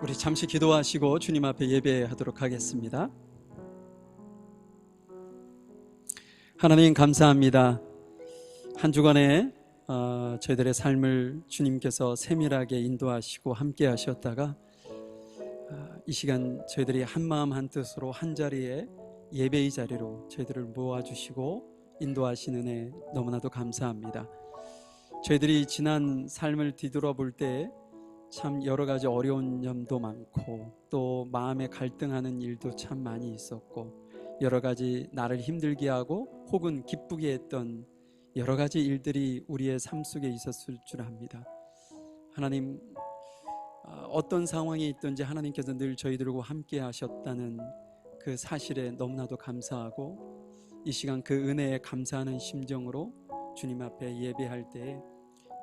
우리 잠시 기도하시고 주님 앞에 예배하도록 하겠습니다. 하나님 감사합니다. 한 주간에 저희들의 삶을 주님께서 세밀하게 인도하시고 함께 하셨다가 이 시간 저희들이 한마음 한뜻으로 한자리에 예배의 자리로 저희들을 모아주시고 인도하시는 은혜 너무나도 감사합니다. 저희들이 지난 삶을 뒤돌아볼 때 참 여러 가지 어려운 점도 많고 또 마음에 갈등하는 일도 참 많이 있었고 여러 가지 나를 힘들게 하고 혹은 기쁘게 했던 여러 가지 일들이 우리의 삶 속에 있었을 줄 압니다. 하나님, 어떤 상황에 있든지 하나님께서 늘 저희들과 함께 하셨다는 그 사실에 너무나도 감사하고 이 시간 그 은혜에 감사하는 심정으로 주님 앞에 예배할 때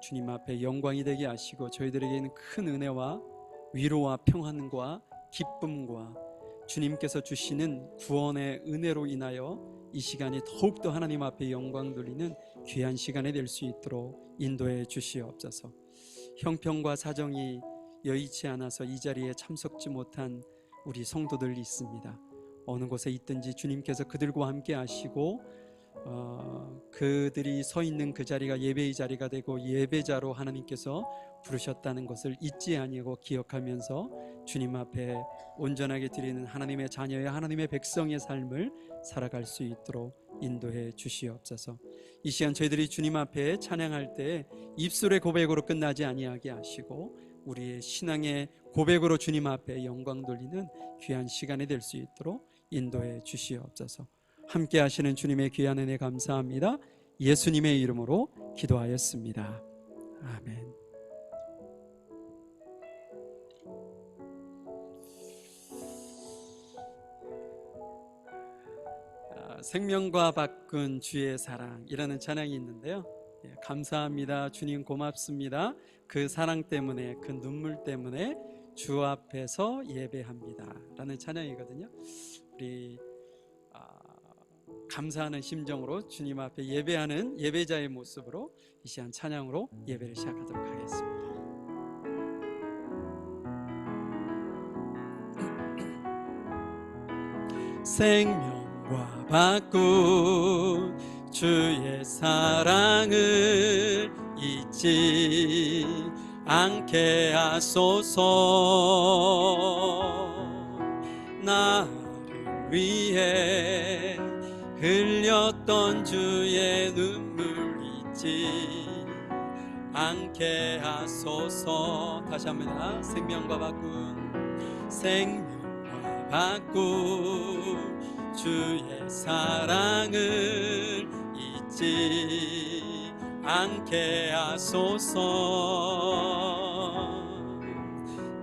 주님 앞에 영광이 되게 하시고 저희들에게는 큰 은혜와 위로와 평안과 기쁨과 주님께서 주시는 구원의 은혜로 인하여 이 시간이 더욱더 하나님 앞에 영광 돌리는 귀한 시간이 될 수 있도록 인도해 주시옵소서. 형편과 사정이 여의치 않아서 이 자리에 참석지 못한 우리 성도들이 있습니다. 어느 곳에 있든지 주님께서 그들과 함께 하시고 그들이 서 있는 그 자리가 예배의 자리가 되고 예배자로 하나님께서 부르셨다는 것을 잊지 아니하고 기억하면서 주님 앞에 온전하게 드리는 하나님의 자녀의 하나님의 백성의 삶을 살아갈 수 있도록 인도해 주시옵소서. 이 시간 저희들이 주님 앞에 찬양할 때 입술의 고백으로 끝나지 아니하게 하시고 우리의 신앙의 고백으로 주님 앞에 영광 돌리는 귀한 시간이 될 수 있도록 인도해 주시옵소서. 함께 하시는 주님의 귀한 은혜 감사합니다. 예수님의 이름으로 기도하였습니다. 아멘. 생명과 바꾼 주의 사랑이라는 찬양이 있는데요. 감사합니다. 주님 고맙습니다. 그 사랑 때문에 그 눈물 때문에 주 앞에서 예배합니다 라는 찬양이거든요. 우리 감사하는 심정으로 주님 앞에 예배하는 예배자의 모습으로 이 시간 찬양으로 예배를 시작하도록 하겠습니다. 생명과 바꾼 주의 사랑을 잊지 않게 하소서. 나를 위해 흘렸던 주의 눈물 잊지 않게 하소서. 다시 한번 생명과 바꾼 주의 사랑을 잊지 않게 하소서.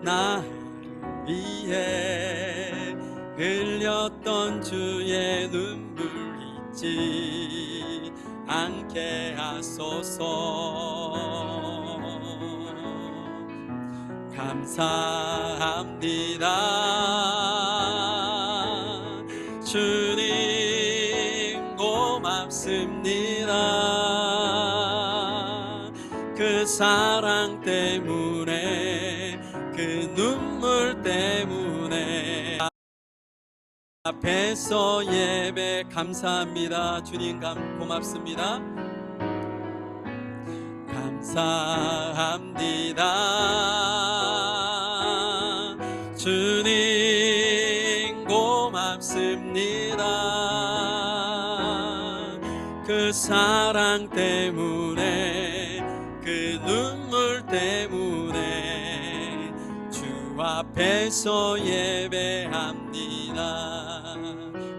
나를 위해 흘렸던 주의 눈물 잊지 않게 하소서. 감사합니다. 주님 고맙습니다. 그 사랑 때문에 그 눈물 때문에 앞에서 예배 감사합니다. 주님 고맙습니다. 감사합니다. 주님 고맙습니다. 그 사랑 때문에 그 눈물 때문에 주 앞에서 예배합니다.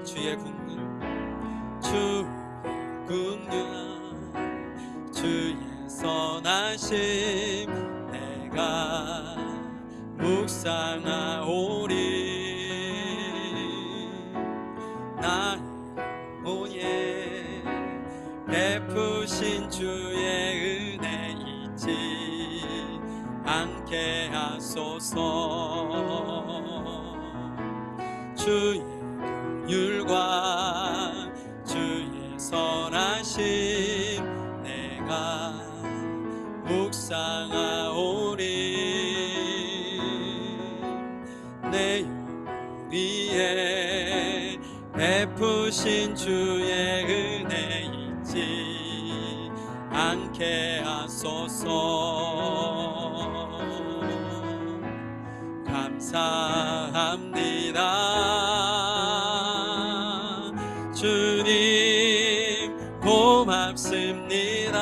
주의 국률 주의 선하심 내가 묵상하오리. 나의 영혼에 베푸신 주의 은혜 잊지 않게 하소서. 주의 긍휼과 주의 선하심 내가 묵상하오리. 주신 주의 은혜 잊지 않게 하소서. 감사합니다. 주님 고맙습니다.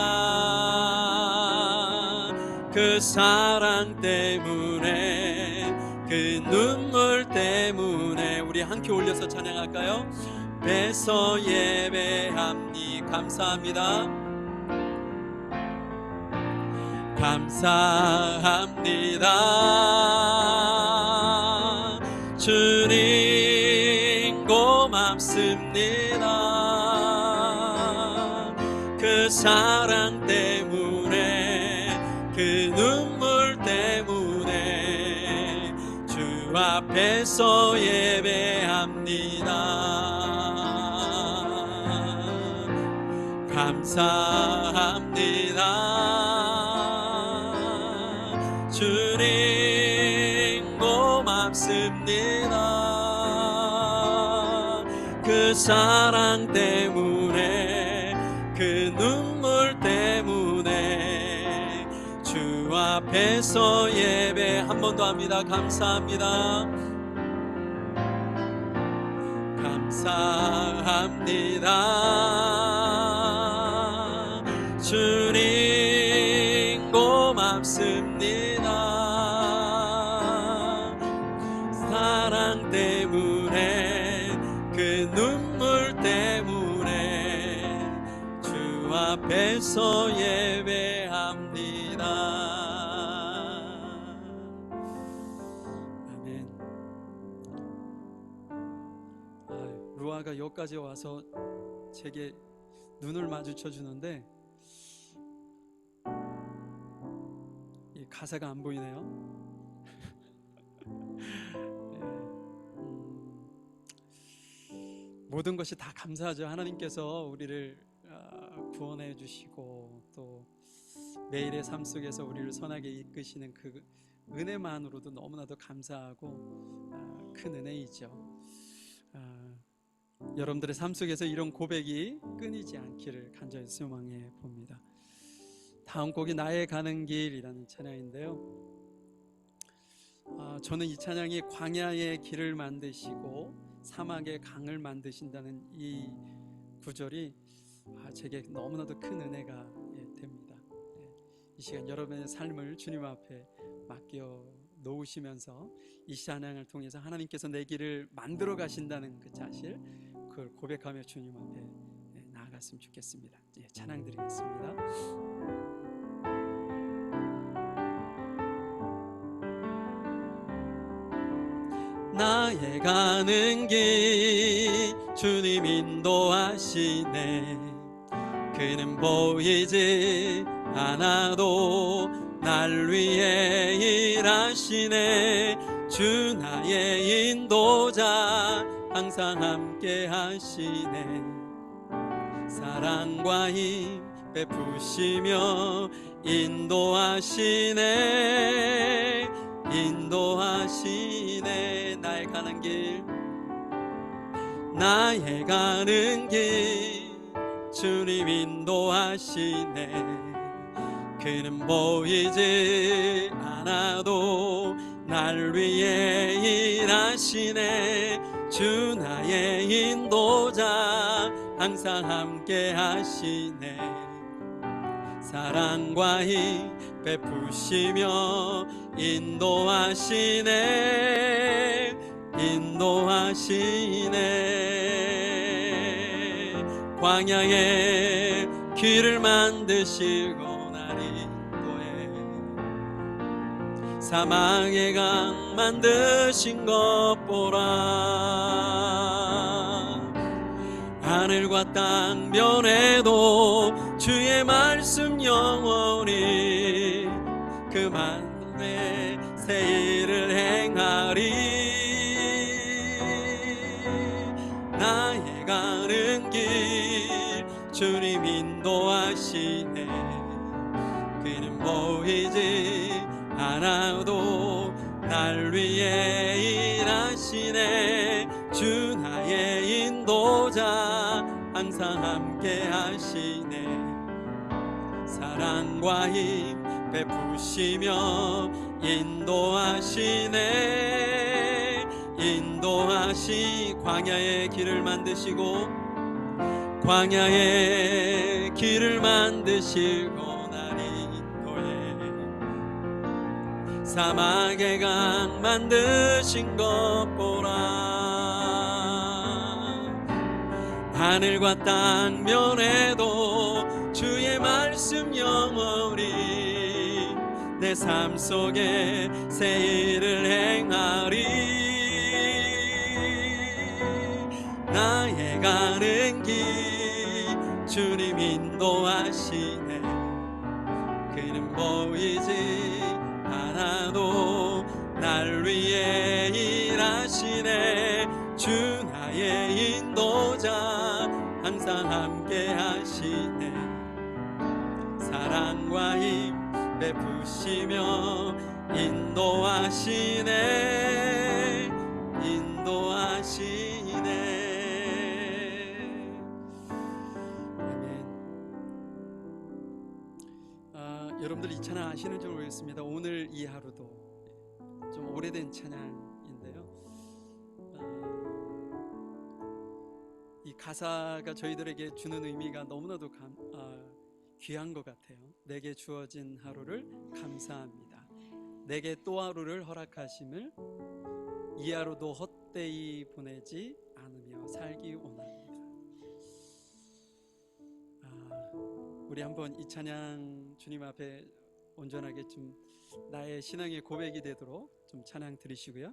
그 사랑 때문에, 그 눈물 때문에 우리 함께 올려서 찬양할까요? 뵈서 예배합니. 감사합니다. 감사합니다. 주님 고맙습니다. 그 사랑 때문에, 그 눈물 때문에 주 앞에서 예배합니다. 감사합니다. 주님 고맙습니다. 그 사랑 때문에, 그 눈물 때문에 주 앞에서 예배 한 번 더 합니다. 감사합니다. 감사합니다. 주님 고맙습니다. 사랑 때문에, 그 눈물 때문에 주 앞에서 예배합니다. 아멘. 루아가 여기까지 와서 제게 눈을 마주쳐 주는데 이 가사가 안 보이네요. 모든 것이 다 감사하죠. 하나님께서 우리를 구원해 주시고 또 매일의 삶 속에서 우리를 선하게 이끄시는 그 은혜만으로도 너무나도 감사하고 큰 은혜이죠. 여러분들의 삶 속에서 이런 고백이 끊이지 않기를 간절히 소망해 봅니다. 다음 곡이 나의 가는 길이라는 찬양인데요, 저는 이 찬양이 광야의 길을 만드시고 사막의 강을 만드신다는 이 구절이 제게 너무나도 큰 은혜가 됩니다. 이 시간 여러분의 삶을 주님 앞에 맡겨 놓으시면서 이 찬양을 통해서 하나님께서 내 길을 만들어 가신다는 그 사실, 그걸 고백하며 주님 앞에 나아갔으면 좋겠습니다. 찬양 드리겠습니다. 나의 가는 길 주님 인도하시네. 그는 보이지 않아도 날 위해 일하시네. 주 나의 인도자 항상 함께 하시네. 사랑과 힘 베푸시며 인도하시네. 인도하시네. 나의 가는 길, 나의 가는 길 주님 인도하시네. 그는 보이지 않아도 날 위해 일하시네. 주 나의 인도자 항상 함께 하시네. 사랑과 힘 베푸시며 인도하시네. 인도하시네. 광야에 길을 만드시고 날 인도해. 사막의 강 만드신 것 보라. 하늘과 땅 변해도 주의 말씀 영원히 그 만에 새 일을 행하리. 나의 가는 길 주님 인도하시네. 그는 보이지 않아도 날 위해 일하시네. 주 나의 인도자 항상 함께 하시네. 사랑과 힘 베푸시며 인도하시네. 인도하시 광야의 길을 만드시고 광야의 길을 만드시고 날 인도해 사막의 강 만드신 것 보라. 하늘과 땅 면에도 주의 말씀 영원히 내 삶 속에 새 일을 행하리. 나의 가는 길 주님 인도하시네. 그는 보이지 않아도 날 위해 일하시네. 주 나의 인도자 항상 함께 하시네. 사랑과 힘 베푸시며 인도하시네. 인도하시네. 아멘. 여러분들 이 찬양 아시는지 모르겠습니다. 오늘 이 하루도 좀 오래된 찬양인데요, 이 가사가 저희들에게 주는 의미가 너무나도 귀한 것 같아요. 내게 주어진 하루를 감사합니다. 내게 또 하루를 허락하심을 이 하루도 헛되이 보내지 않으며 살기 원합니다. 우리 한번 이 찬양 주님 앞에 온전하게 좀 나의 신앙의 고백이 되도록 좀 찬양 드리시고요.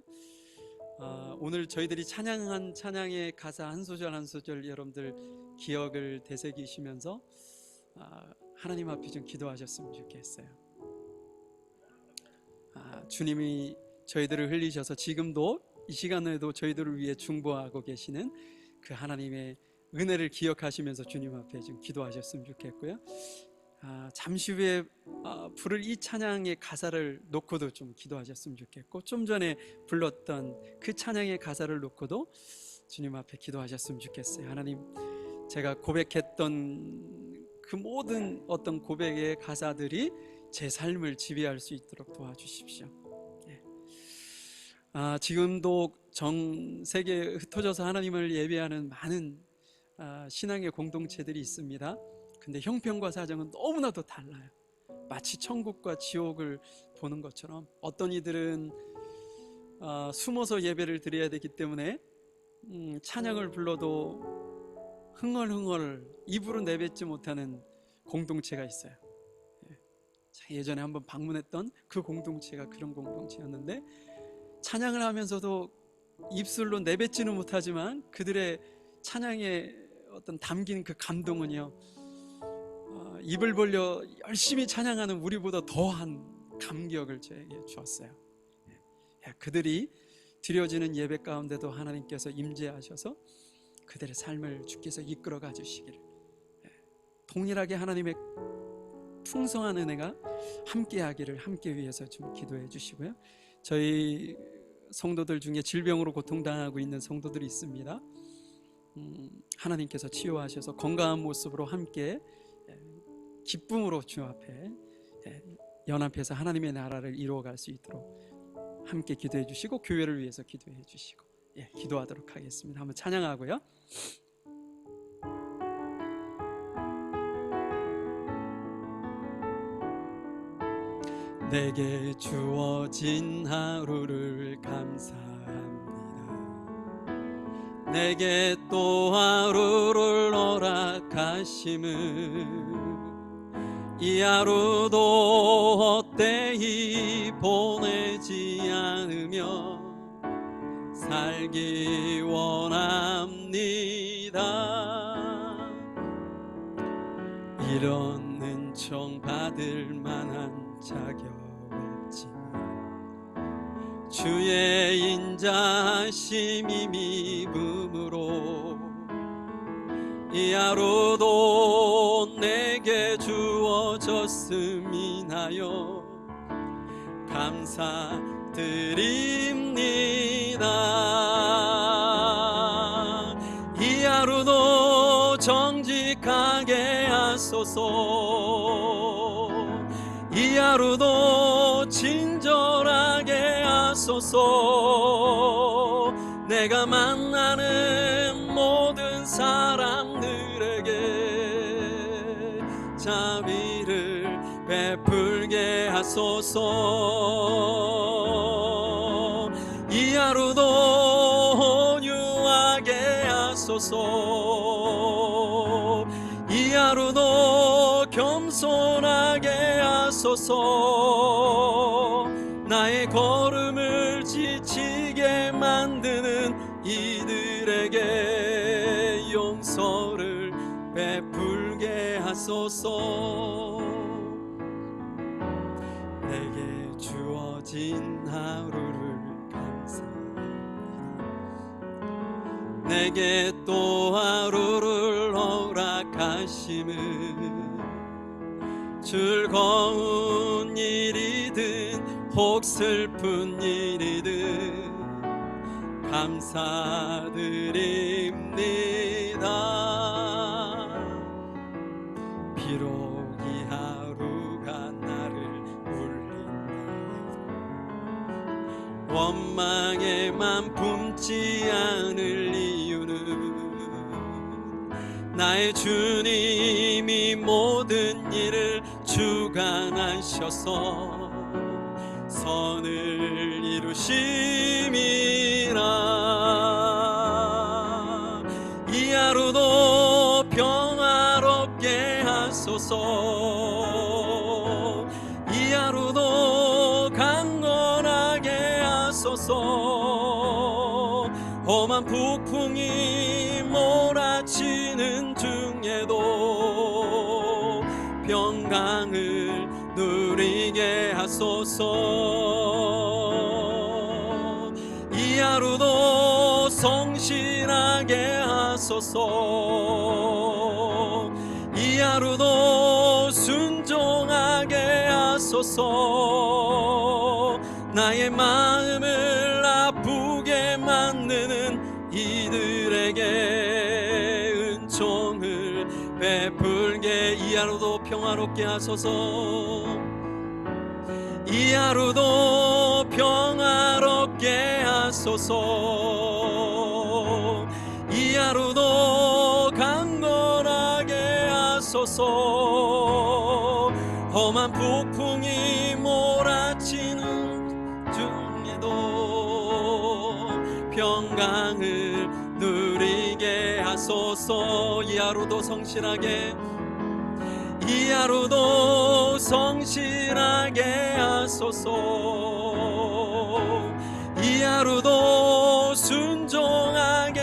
오늘 저희들이 찬양한 찬양의 가사 한 소절 한 소절 여러분들 기억을 되새기시면서 하나님 앞에 좀 기도하셨으면 좋겠어요. 주님이 저희들을 흘리셔서 지금도 이 시간에도 저희들을 위해 중보하고 계시는 그 하나님의 은혜를 기억하시면서 주님 앞에 좀 기도하셨으면 좋겠고요. 잠시 후에 부를 이 찬양의 가사를 놓고도 좀 기도하셨으면 좋겠고, 좀 전에 불렀던 그 찬양의 가사를 놓고도 주님 앞에 기도하셨으면 좋겠어요. 하나님, 제가 고백했던 그 모든 어떤 고백의 가사들이 제 삶을 지배할 수 있도록 도와주십시오. 지금도 전 세계에 흩어져서 하나님을 예배하는 많은 신앙의 공동체들이 있습니다. 근데 형편과 사정은 너무나도 달라요. 마치 천국과 지옥을 보는 것처럼 어떤 이들은 숨어서 예배를 드려야 되기 때문에 찬양을 불러도 흥얼흥얼 입으로 내뱉지 못하는 공동체가 있어요. 예전에 한번 방문했던 그 공동체가 그런 공동체였는데, 찬양을 하면서도 입술로 내뱉지는 못하지만 그들의 찬양에 어떤 담긴 그 감동은요, 입을 벌려 열심히 찬양하는 우리보다 더한 감격을 저에게 주었어요. 그들이 드려지는 예배 가운데도 하나님께서 임재하셔서 그들의 삶을 주께서 이끌어가 주시기를, 동일하게 하나님의 풍성한 은혜가 함께하기를 함께 위해서 좀 기도해 주시고요. 저희 성도들 중에 질병으로 고통당하고 있는 성도들이 있습니다. 하나님께서 치유하셔서 건강한 모습으로 함께 기쁨으로 주 앞에 연합해서 하나님의 나라를 이루어갈 수 있도록 함께 기도해 주시고, 교회를 위해서 기도해 주시고, 기도하도록 하겠습니다. 한번 찬양하고요. 내게 주어진 하루를 감사합니다. 내게 또 하루를 허락하심을 이 하루도 헛되이 보내지 않으며 살기 원합니다. 이런 은총 받을 만한 자격 없지만 주의 인자하심이 믿음으로 이 하루도 내게 주어졌음이 나여 감사드립니다. 이 하루도 정 하소서. 이 하루도 친절하게 하소서. 내가 만나는 모든 사람들에게 자비를 베풀게 하소서. 이 하루도 온유하게 하소서. 이 하루도 겸손하게 하소서. 나의 걸음을 지치게 만드는 이들에게 용서를 베풀게 하소서. 내게 주어진 하루를 감사합니다. 내게 또 하루를 허락하심을 즐거운 일이든 혹 슬픈 일이든 감사드립니다. 비록 이 하루가 나를 울린다, 원망에만 품지 않을 이유는 나의 주님이 모든 일을 주관하셔서 선을 이루심이라. 이 하루도 평화롭게 하소서. 이 하루도 강건하게 하소서. 험한 북풍이 몰아치는 중에도 평강을 누리게 하소서. 이 하루도 성실하게 하소서. 이 하루도 순종하게 하소서. 나의 마음을 아프게 만드는 이들에게 은총을 베풀게 이 하루도 평화롭게 하소서. 이 하루도 평화롭게 하소서. 이 하루도 강건하게 하소서. 험한 북풍이 몰아치는 중에도 평강을 누리게 하소서. 이 하루도 성실하게, 이 하루도 성실하게 하소서. 이 하루도 순종하게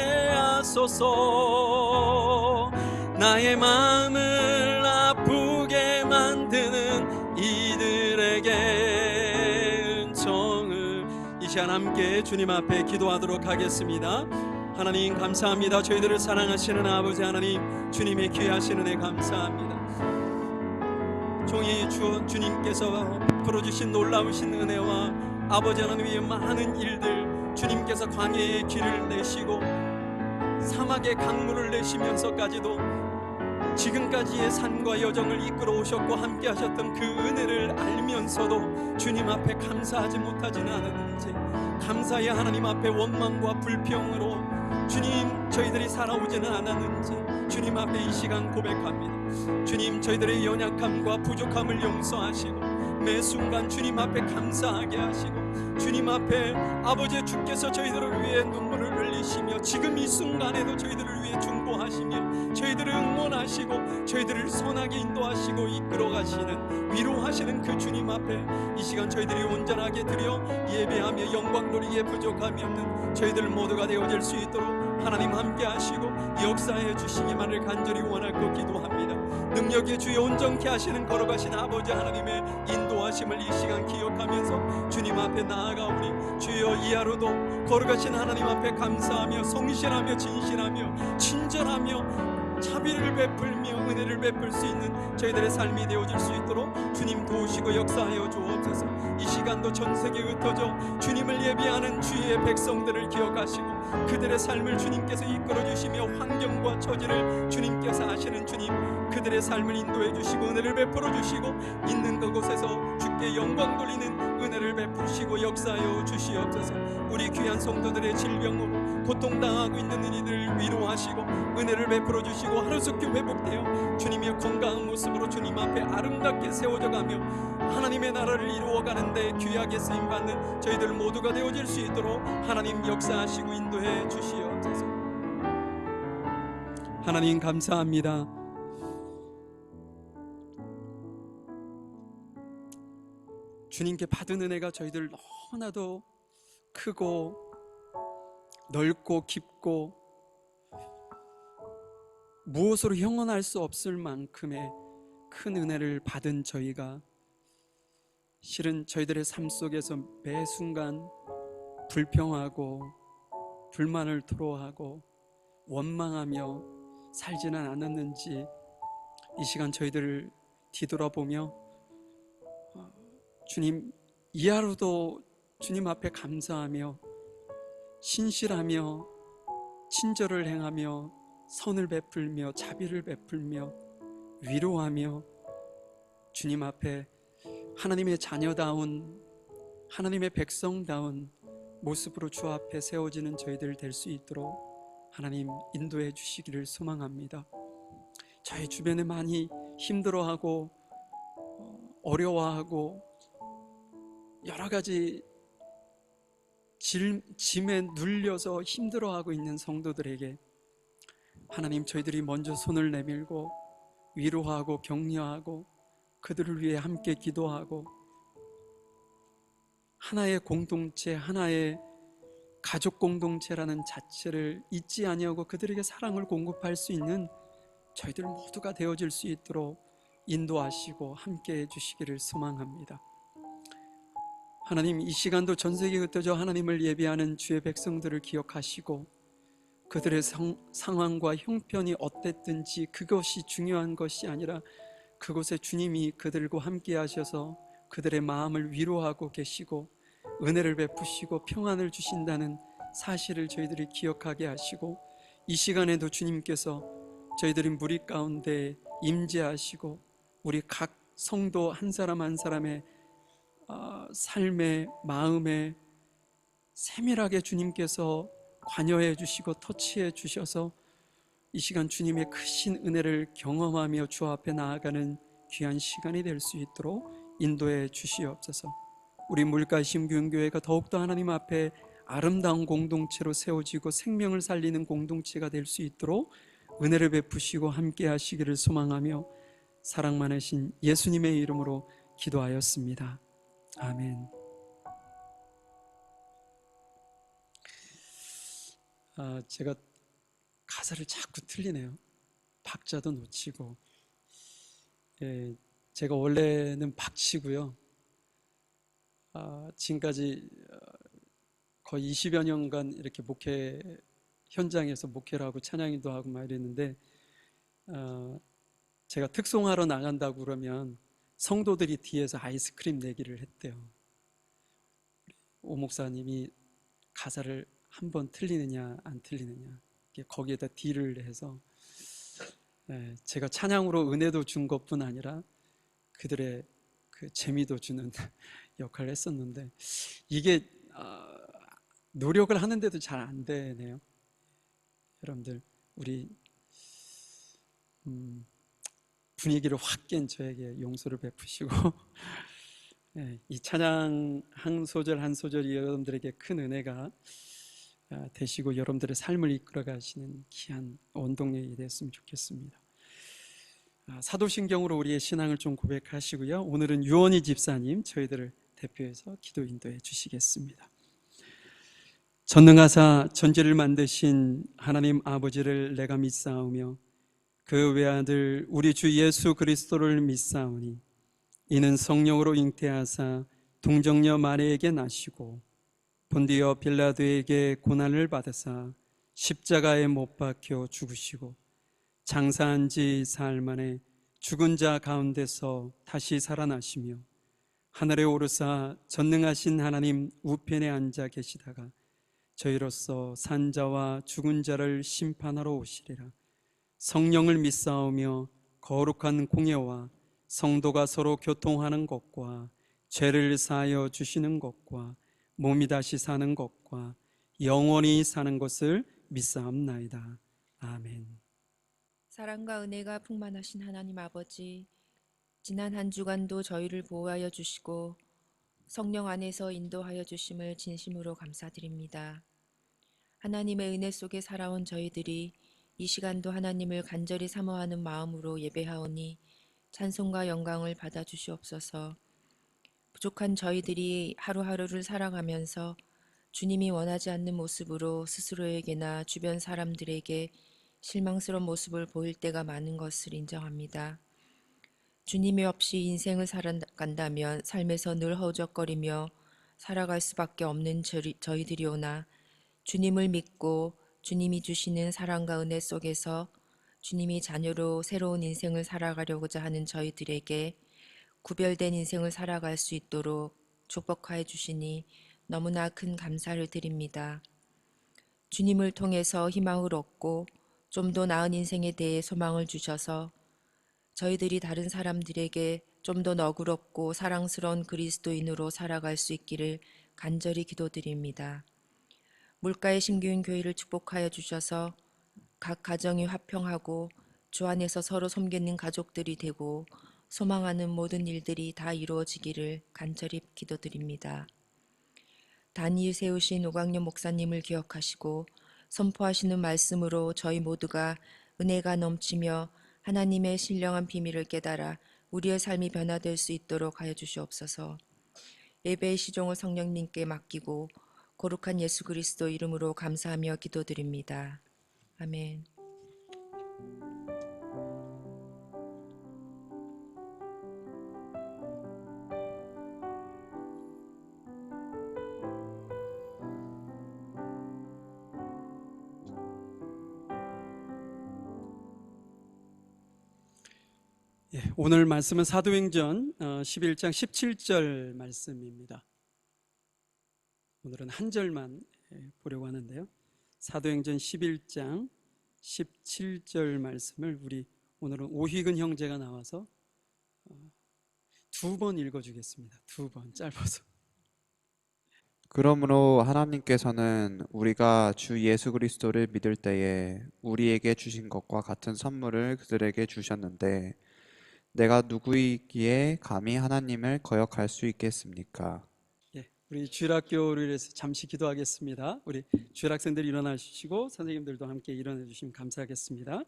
하소서. 나의 마음을 아프게 만드는 이들에게 은총을. 이 시간 함께 주님 앞에 기도하도록 하겠습니다. 하나님 감사합니다. 저희들을 사랑하시는 아버지 하나님, 주님의 귀하신 은혜 감사합니다. 종이 주님께서 풀어주신 놀라우신 은혜와 아버지 하나님의 많은 일들, 주님께서 광야의 길을 내시고 사막의 강물을 내시면서까지도 지금까지의 산과 여정을 이끌어 오셨고 함께 하셨던 그 은혜를 알면서도 주님 앞에 감사하지 못하지는 않았는지, 감사의 하나님 앞에 원망과 불평으로 주님 저희들이 살아오지는 않았는지 주님 앞에 이 시간 고백합니다. 주님 저희들의 연약함과 부족함을 용서하시고 매 순간 주님 앞에 감사하게 하시고 주님 앞에 아버지 주께서 저희들을 위해 눈물을 흘리시며 지금 이 순간에도 저희들을 위해 중보하시며 저희들을 응원하시고 저희들을 선하게 인도하시고 이끌어가시는 위로하시는 그 주님 앞에 이 시간 저희들이 온전하게 드려 예배하며 영광 돌리기에 부족함이 없는 저희들 모두가 되어질 수 있도록 하나님 함께 하시고 역사해 주시기만을 간절히 원하고 기도합니다. 능력의 주여 온전케 하시는 걸어가신 아버지 하나님의 인도하심을 이 시간 기억하면서 주님 앞에 나아가오니 주여 이 하루도 걸어가신 하나님 앞에 감사하며 성실하며 진실하며 친절하며 자비를 베풀며 은혜를 베풀 수 있는 저희들의 삶이 되어질 수 있도록 주님 도우시고 역사하여 주옵소서. 이 시간도 전 세계에 흩어져 주님을 예비하는 주의 백성들을 기억하시고 그들의 삶을 주님께서 이끌어 주시며 환경과 처지를 주님께서 아시는 주님, 그들의 삶을 인도해 주시고 은혜를 베풀어 주시고 있는 그곳에서 주께 영광 돌리는 은혜를 베푸시고 역사하여 주시옵소서. 우리 귀한 성도들의 질병으로 고통당하고 있는 이들을 위로하시고 은혜를 베풀어 주시고 하루속히 회복되어 주님의 건강한 모습으로 주님 앞에 아름답게 세워져 가며 하나님의 나라를 이루어가는데 귀하게 쓰임받는 저희들 모두가 되어질 수 있도록 하나님 역사하시고 인도해 주시옵소서. 하나님 감사합니다. 주님께 받은 은혜가 저희들 너무나도 크고 넓고 깊고 무엇으로 형언할 수 없을 만큼의 큰 은혜를 받은 저희가 실은 저희들의 삶 속에서 매 순간 불평하고 불만을 토로하고 원망하며 살지는 않았는지 이 시간 저희들을 뒤돌아보며 주님, 이 하루도 주님 앞에 감사하며 신실하며 친절을 행하며 선을 베풀며 자비를 베풀며 위로하며 주님 앞에 하나님의 자녀다운 하나님의 백성다운 모습으로 주 앞에 세워지는 저희들 될 수 있도록 하나님 인도해 주시기를 소망합니다. 저희 주변에 많이 힘들어하고 어려워하고 여러 가지 짐에 눌려서 힘들어하고 있는 성도들에게 하나님, 저희들이 먼저 손을 내밀고 위로하고 격려하고 그들을 위해 함께 기도하고 하나의 공동체, 하나의 가족 공동체라는 자체를 잊지 아니하고 그들에게 사랑을 공급할 수 있는 저희들 모두가 되어질 수 있도록 인도하시고 함께해 주시기를 소망합니다. 하나님, 이 시간도 전 세계에 흩어져 하나님을 예비하는 주의 백성들을 기억하시고 그들의 상황과 형편이 어땠든지 그것이 중요한 것이 아니라 그곳에 주님이 그들과 함께 하셔서 그들의 마음을 위로하고 계시고 은혜를 베푸시고 평안을 주신다는 사실을 저희들이 기억하게 하시고 이 시간에도 주님께서 저희들이 무리 가운데 임재하시고 우리 각 성도 한 사람 한 사람의 삶의 마음에 세밀하게 주님께서 관여해 주시고 터치해 주셔서 이 시간 주님의 크신 은혜를 경험하며 주 앞에 나아가는 귀한 시간이 될 수 있도록 인도해 주시옵소서. 우리 물가심 교회가 더욱더 하나님 앞에 아름다운 공동체로 세워지고 생명을 살리는 공동체가 될 수 있도록 은혜를 베푸시고 함께 하시기를 소망하며 사랑 많으신 예수님의 이름으로 기도하였습니다. 아멘. 제가 가사를 자꾸 틀리네요. 박자도 놓치고. 제가 원래는 박치고요. 지금까지 거의 20여 년간 이렇게 목회 현장에서 목회를 하고 찬양인도 하고 막 이랬는데 제가 특송하러 나간다고 그러면 성도들이 뒤에서 아이스크림 내기를 했대요. 오 목사님이 가사를 한 번 틀리느냐 안 틀리느냐 거기에다 딜을 해서 제가 찬양으로 은혜도 준 것뿐 아니라 그들의 그 재미도 주는 역할을 했었는데 이게 노력을 하는데도 잘 안 되네요. 여러분들 우리 분위기를 확 깬 저에게 용서를 베푸시고 이 찬양 한 소절 한 소절이 여러분들에게 큰 은혜가 되시고 여러분들의 삶을 이끌어 가시는 귀한 원동력이 됐으면 좋겠습니다. 사도신경으로 우리의 신앙을 좀 고백하시고요. 오늘은 유원희 집사님 저희들을 대표해서 기도 인도해 주시겠습니다. 전능하사 전지를 만드신 하나님 아버지를 내가 믿사오며 그 외아들 우리 주 예수 그리스도를 믿사오니 이는 성령으로 잉태하사 동정녀 마리에게 나시고 본디오 빌라도에게 고난을 받으사 십자가에 못 박혀 죽으시고 장사한 지 사흘 만에 죽은 자 가운데서 다시 살아나시며 하늘에 오르사 전능하신 하나님 우편에 앉아 계시다가 저희로서 산자와 죽은 자를 심판하러 오시리라. 성령을 믿사오며 거룩한 공예와 성도가 서로 교통하는 것과 죄를 사하여 주시는 것과 몸이 다시 사는 것과 영원히 사는 것을 믿사옵나이다. 아멘. 사랑과 은혜가 풍만하신 하나님 아버지, 지난 한 주간도 저희를 보호하여 주시고 성령 안에서 인도하여 주심을 진심으로 감사드립니다. 하나님의 은혜 속에 살아온 저희들이 이 시간도 하나님을 간절히 사모하는 마음으로 예배하오니 찬송과 영광을 받아 주시옵소서. 부족한 저희들이 하루하루를 살아가면서 주님이 원하지 않는 모습으로 스스로에게나 주변 사람들에게 실망스러운 모습을 보일 때가 많은 것을 인정합니다. 주님이 없이 인생을 살아간다면 삶에서 늘 허우적거리며 살아갈 수밖에 없는 저희들이오나 주님을 믿고 주님이 주시는 사랑과 은혜 속에서 주님이 자녀로 새로운 인생을 살아가려고자 하는 저희들에게 구별된 인생을 살아갈 수 있도록 축복하여 주시니 너무나 큰 감사를 드립니다. 주님을 통해서 희망을 얻고 좀 더 나은 인생에 대해 소망을 주셔서 저희들이 다른 사람들에게 좀 더 너그럽고 사랑스러운 그리스도인으로 살아갈 수 있기를 간절히 기도드립니다. 물가의 신규인 교회를 축복하여 주셔서 각 가정이 화평하고 주 안에서 서로 섬기는 가족들이 되고 소망하는 모든 일들이 다 이루어지기를 간절히 기도드립니다. 단일 세우신 오광년 목사님을 기억하시고 선포하시는 말씀으로 저희 모두가 은혜가 넘치며 하나님의 신령한 비밀을 깨달아 우리의 삶이 변화될 수 있도록 하여 주시옵소서. 예배의 시종을 성령님께 맡기고 거룩한 예수 그리스도 이름으로 감사하며 기도드립니다. 아멘. 오늘 말씀은 사도행전 11장 17절 말씀입니다. 오늘은 한 절만 보려고 하는데요. 사도행전 11장 17절 말씀을 우리 오늘은 오희근 형제가 나와서 두 번 읽어주겠습니다. 두 번 짧아서. 그러므로 하나님께서는 우리가 주 예수 그리스도를 믿을 때에 우리에게 주신 것과 같은 선물을 그들에게 주셨는데 내가 누구이기에 감히 하나님을 거역할 수 있겠습니까? 우리 주일학교를 위해서 잠시 기도하겠습니다. 우리 주일학생들 일어나 주시고 선생님들도 함께 일어나 주시면 감사하겠습니다.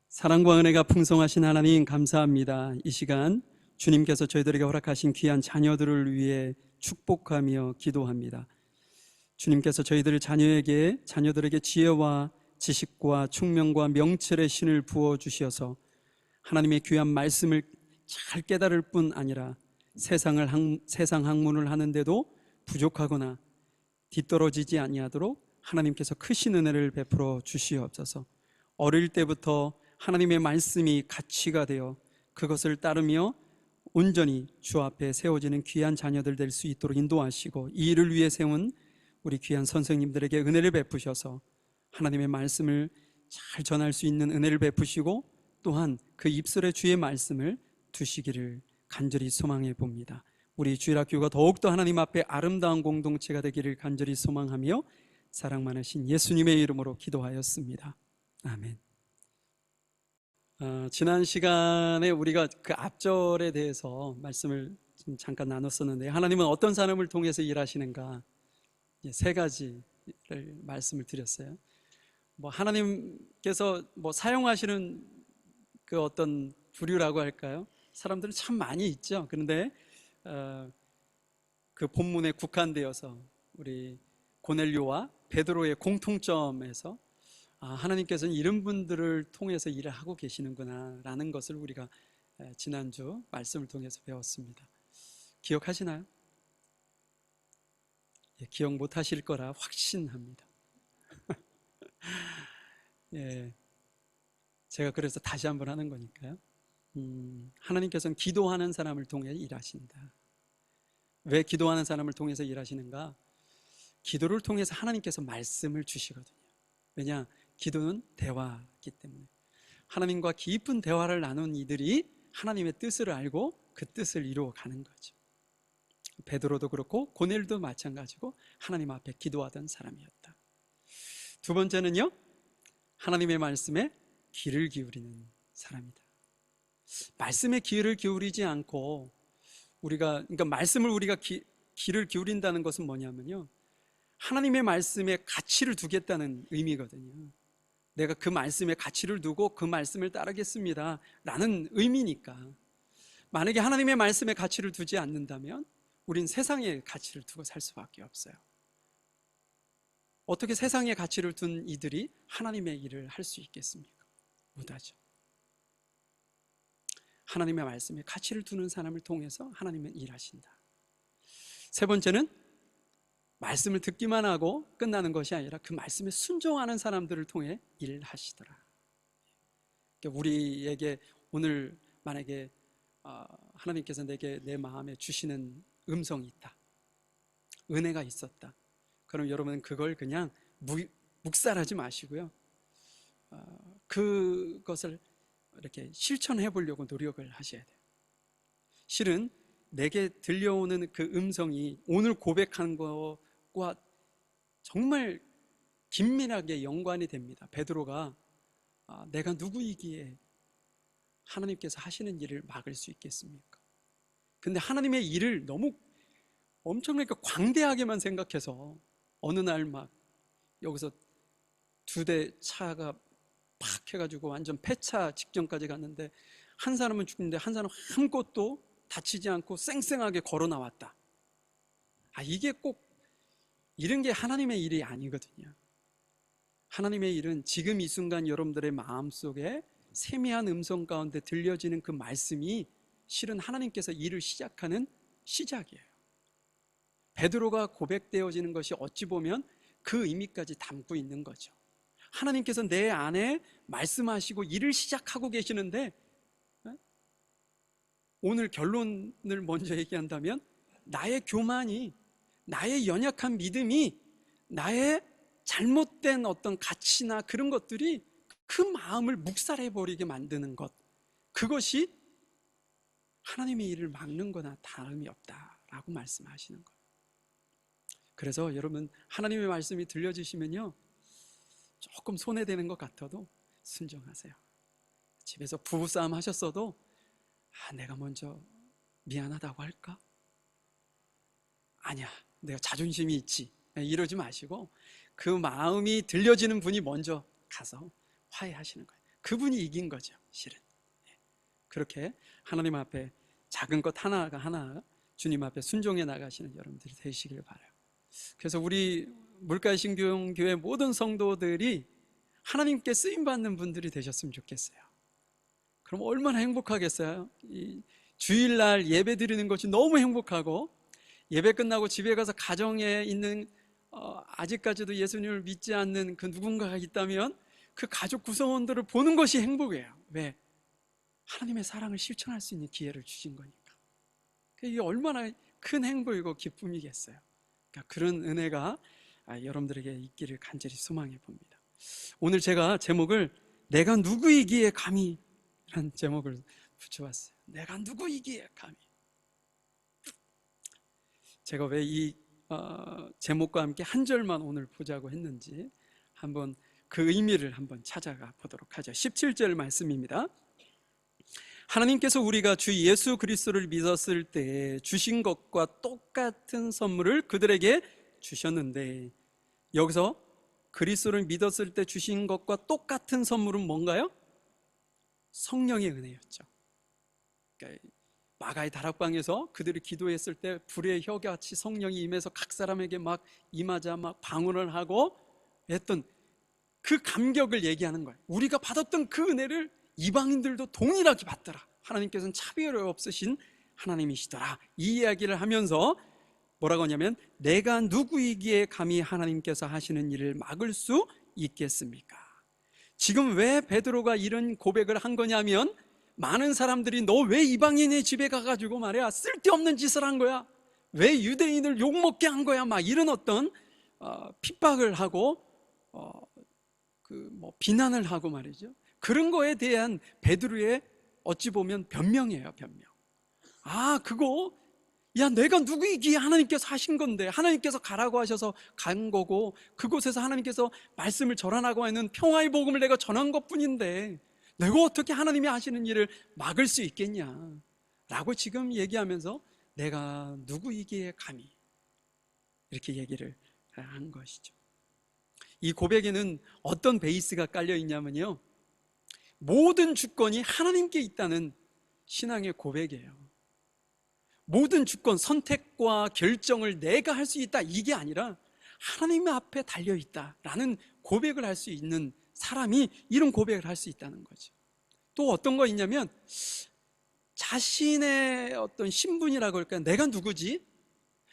사랑과 은혜가 풍성하신 하나님 감사합니다. 이 시간 주님께서 저희들에게 허락하신 귀한 자녀들을 위해 축복하며 기도합니다. 주님께서 저희들 자녀들에게 지혜와 지식과 총명과 명철의 신을 부어주셔서 하나님의 귀한 말씀을 잘 깨달을 뿐 아니라 세상 학문을 하는데도 부족하거나 뒤떨어지지 아니하도록 하나님께서 크신 은혜를 베풀어 주시옵소서. 어릴 때부터 하나님의 말씀이 가치가 되어 그것을 따르며 온전히 주 앞에 세워지는 귀한 자녀들 될 수 있도록 인도하시고 이 일을 위해 세운 우리 귀한 선생님들에게 은혜를 베푸셔서 하나님의 말씀을 잘 전할 수 있는 은혜를 베푸시고 또한 그 입술에 주의 말씀을 두시기를 간절히 소망해 봅니다. 우리 주일학교가 더욱더 하나님 앞에 아름다운 공동체가 되기를 간절히 소망하며 사랑 많으신 예수님의 이름으로 기도하였습니다. 아멘. 지난 시간에 우리가 그 앞절에 대해서 말씀을 좀 잠깐 나눴었는데 하나님은 어떤 사람을 통해서 일하시는가 세 가지를 말씀을 드렸어요. 하나님께서 사용하시는 그 어떤 부류라고 할까요? 사람들은 참 많이 있죠. 그런데 그 본문에 국한되어서 우리 고넬료와 베드로의 공통점에서 하나님께서는 이런 분들을 통해서 일을 하고 계시는구나 라는 것을 우리가 지난주 말씀을 통해서 배웠습니다. 기억하시나요? 기억 못하실 거라 확신합니다. 제가 그래서 다시 한번 하는 거니까요. 하나님께서는 기도하는 사람을 통해 일하신다. 왜 기도하는 사람을 통해서 일하시는가? 기도를 통해서 하나님께서 말씀을 주시거든요. 왜냐? 기도는 대화이기 때문에. 하나님과 깊은 대화를 나눈 이들이 하나님의 뜻을 알고 그 뜻을 이루어 가는 거죠. 베드로도 그렇고 고넬도 마찬가지고 하나님 앞에 기도하던 사람이었다. 두 번째는요, 하나님의 말씀에 귀를 기울이는 사람이다. 말씀에 귀를 기울이지 않고 그러니까 말씀을 우리가 귀를 기울인다는 것은 뭐냐면요, 하나님의 말씀에 가치를 두겠다는 의미거든요. 내가 그 말씀에 가치를 두고 그 말씀을 따르겠습니다 라는 의미니까. 만약에 하나님의 말씀에 가치를 두지 않는다면 우린 세상에 가치를 두고 살 수밖에 없어요. 어떻게 세상에 가치를 둔 이들이 하나님의 일을 할 수 있겠습니까? 못하죠. 하나님의 말씀에 가치를 두는 사람을 통해서 하나님은 일하신다. 세 번째는 말씀을 듣기만 하고 끝나는 것이 아니라 그 말씀에 순종하는 사람들을 통해 일하시더라. 우리에게 오늘 만약에 하나님께서 내게 내 마음에 주시는 음성이 있다, 은혜가 있었다, 그럼 여러분 그걸 그냥 묵살하지 마시고요, 그것을 이렇게 실천해 보려고 노력을 하셔야 돼요. 실은 내게 들려오는 그 음성이 오늘 고백한 것과 정말 긴밀하게 연관이 됩니다. 베드로가 내가 누구이기에 하나님께서 하시는 일을 막을 수 있겠습니까? 근데 하나님의 일을 너무 엄청나게 광대하게만 생각해서 어느 날 막 여기서 2대 차가 팍 해가지고 완전 폐차 직전까지 갔는데 한 사람은 죽는데 한 사람은 아무것도 다치지 않고 쌩쌩하게 걸어 나왔다. 이게 꼭 이런 게 하나님의 일이 아니거든요. 하나님의 일은 지금 이 순간 여러분들의 마음속에 세미한 음성 가운데 들려지는 그 말씀이 실은 하나님께서 일을 시작하는 시작이에요. 베드로가 고백되어지는 것이 어찌 보면 그 의미까지 담고 있는 거죠. 하나님께서 내 안에 말씀하시고 일을 시작하고 계시는데, 오늘 결론을 먼저 얘기한다면 나의 교만이, 나의 연약한 믿음이, 나의 잘못된 어떤 가치나 그런 것들이 그 마음을 묵살해버리게 만드는 것, 그것이 하나님의 일을 막는 거나 다름이 없다라고 말씀하시는 거예요. 그래서 여러분, 하나님의 말씀이 들려주시면요, 조금 손해되는 것 같아도 순종하세요. 집에서 부부싸움 하셨어도 내가 먼저 미안하다고 할까? 아니야, 내가 자존심이 있지, 이러지 마시고 그 마음이 들려지는 분이 먼저 가서 화해하시는 거예요. 그분이 이긴 거죠, 실은. 그렇게 하나님 앞에 작은 것 하나하나 주님 앞에 순종해 나가시는 여러분들이 되시길 바라요. 그래서 우리 물가의 신경교회 모든 성도들이 하나님께 쓰임받는 분들이 되셨으면 좋겠어요. 그럼 얼마나 행복하겠어요? 이 주일날 예배 드리는 것이 너무 행복하고, 예배 끝나고 집에 가서 가정에 있는 아직까지도 예수님을 믿지 않는 그 누군가가 있다면 그 가족 구성원들을 보는 것이 행복이에요. 왜? 하나님의 사랑을 실천할 수 있는 기회를 주신 거니까. 이게 얼마나 큰 행복이고 기쁨이겠어요. 그러니까 그런 은혜가 여러분들에게 있기를 간절히 소망해 봅니다. 오늘 제가 제목을 내가 누구이기에 감히 라는 제목을 붙여봤어요. 내가 누구이기에 감히. 제가 왜 이 제목과 함께 한 절만 오늘 보자고 했는지 한번 그 의미를 한번 찾아가 보도록 하죠. 17절 말씀입니다. 하나님께서 우리가 주 예수 그리스도를 믿었을 때 주신 것과 똑같은 선물을 그들에게 주셨는데, 여기서 그리스도를 믿었을 때 주신 것과 똑같은 선물은 뭔가요? 성령의 은혜였죠. 그러니까 마가의 다락방에서 그들이 기도했을 때 불의 혀같이 성령이 임해서 각 사람에게 막 임하자 막 방언을 하고 했던 그 감격을 얘기하는 거예요. 우리가 받았던 그 은혜를 이방인들도 동일하게 받더라. 하나님께서는 차별 없으신 하나님이시더라. 이 이야기를 하면서 뭐라고 하냐면, 내가 누구이기에 감히 하나님께서 하시는 일을 막을 수 있겠습니까? 지금 왜 베드로가 이런 고백을 한 거냐면, 많은 사람들이 너 왜 이방인의 집에 가가지고 말이야 쓸데없는 짓을 한 거야, 왜 유대인을 욕먹게 한 거야, 막 이런 어떤 핍박을 하고 비난을 하고 말이죠. 그런 거에 대한 베드로의 어찌 보면 변명이에요, 변명. 그거 야, 내가 누구이기에 하나님께서 하신 건데, 하나님께서 가라고 하셔서 간 거고, 그곳에서 하나님께서 말씀을 전하라고 하는 평화의 복음을 내가 전한 것뿐인데 내가 어떻게 하나님이 하시는 일을 막을 수 있겠냐 라고 지금 얘기하면서 내가 누구이기에 감히 이렇게 얘기를 한 것이죠. 이 고백에는 어떤 베이스가 깔려 있냐면요, 모든 주권이 하나님께 있다는 신앙의 고백이에요. 모든 주권, 선택과 결정을 내가 할 수 있다, 이게 아니라 하나님 앞에 달려있다라는 고백을 할 수 있는 사람이 이런 고백을 할 수 있다는 거죠. 또 어떤 거 있냐면, 자신의 어떤 신분이라고 할까요? 내가 누구지?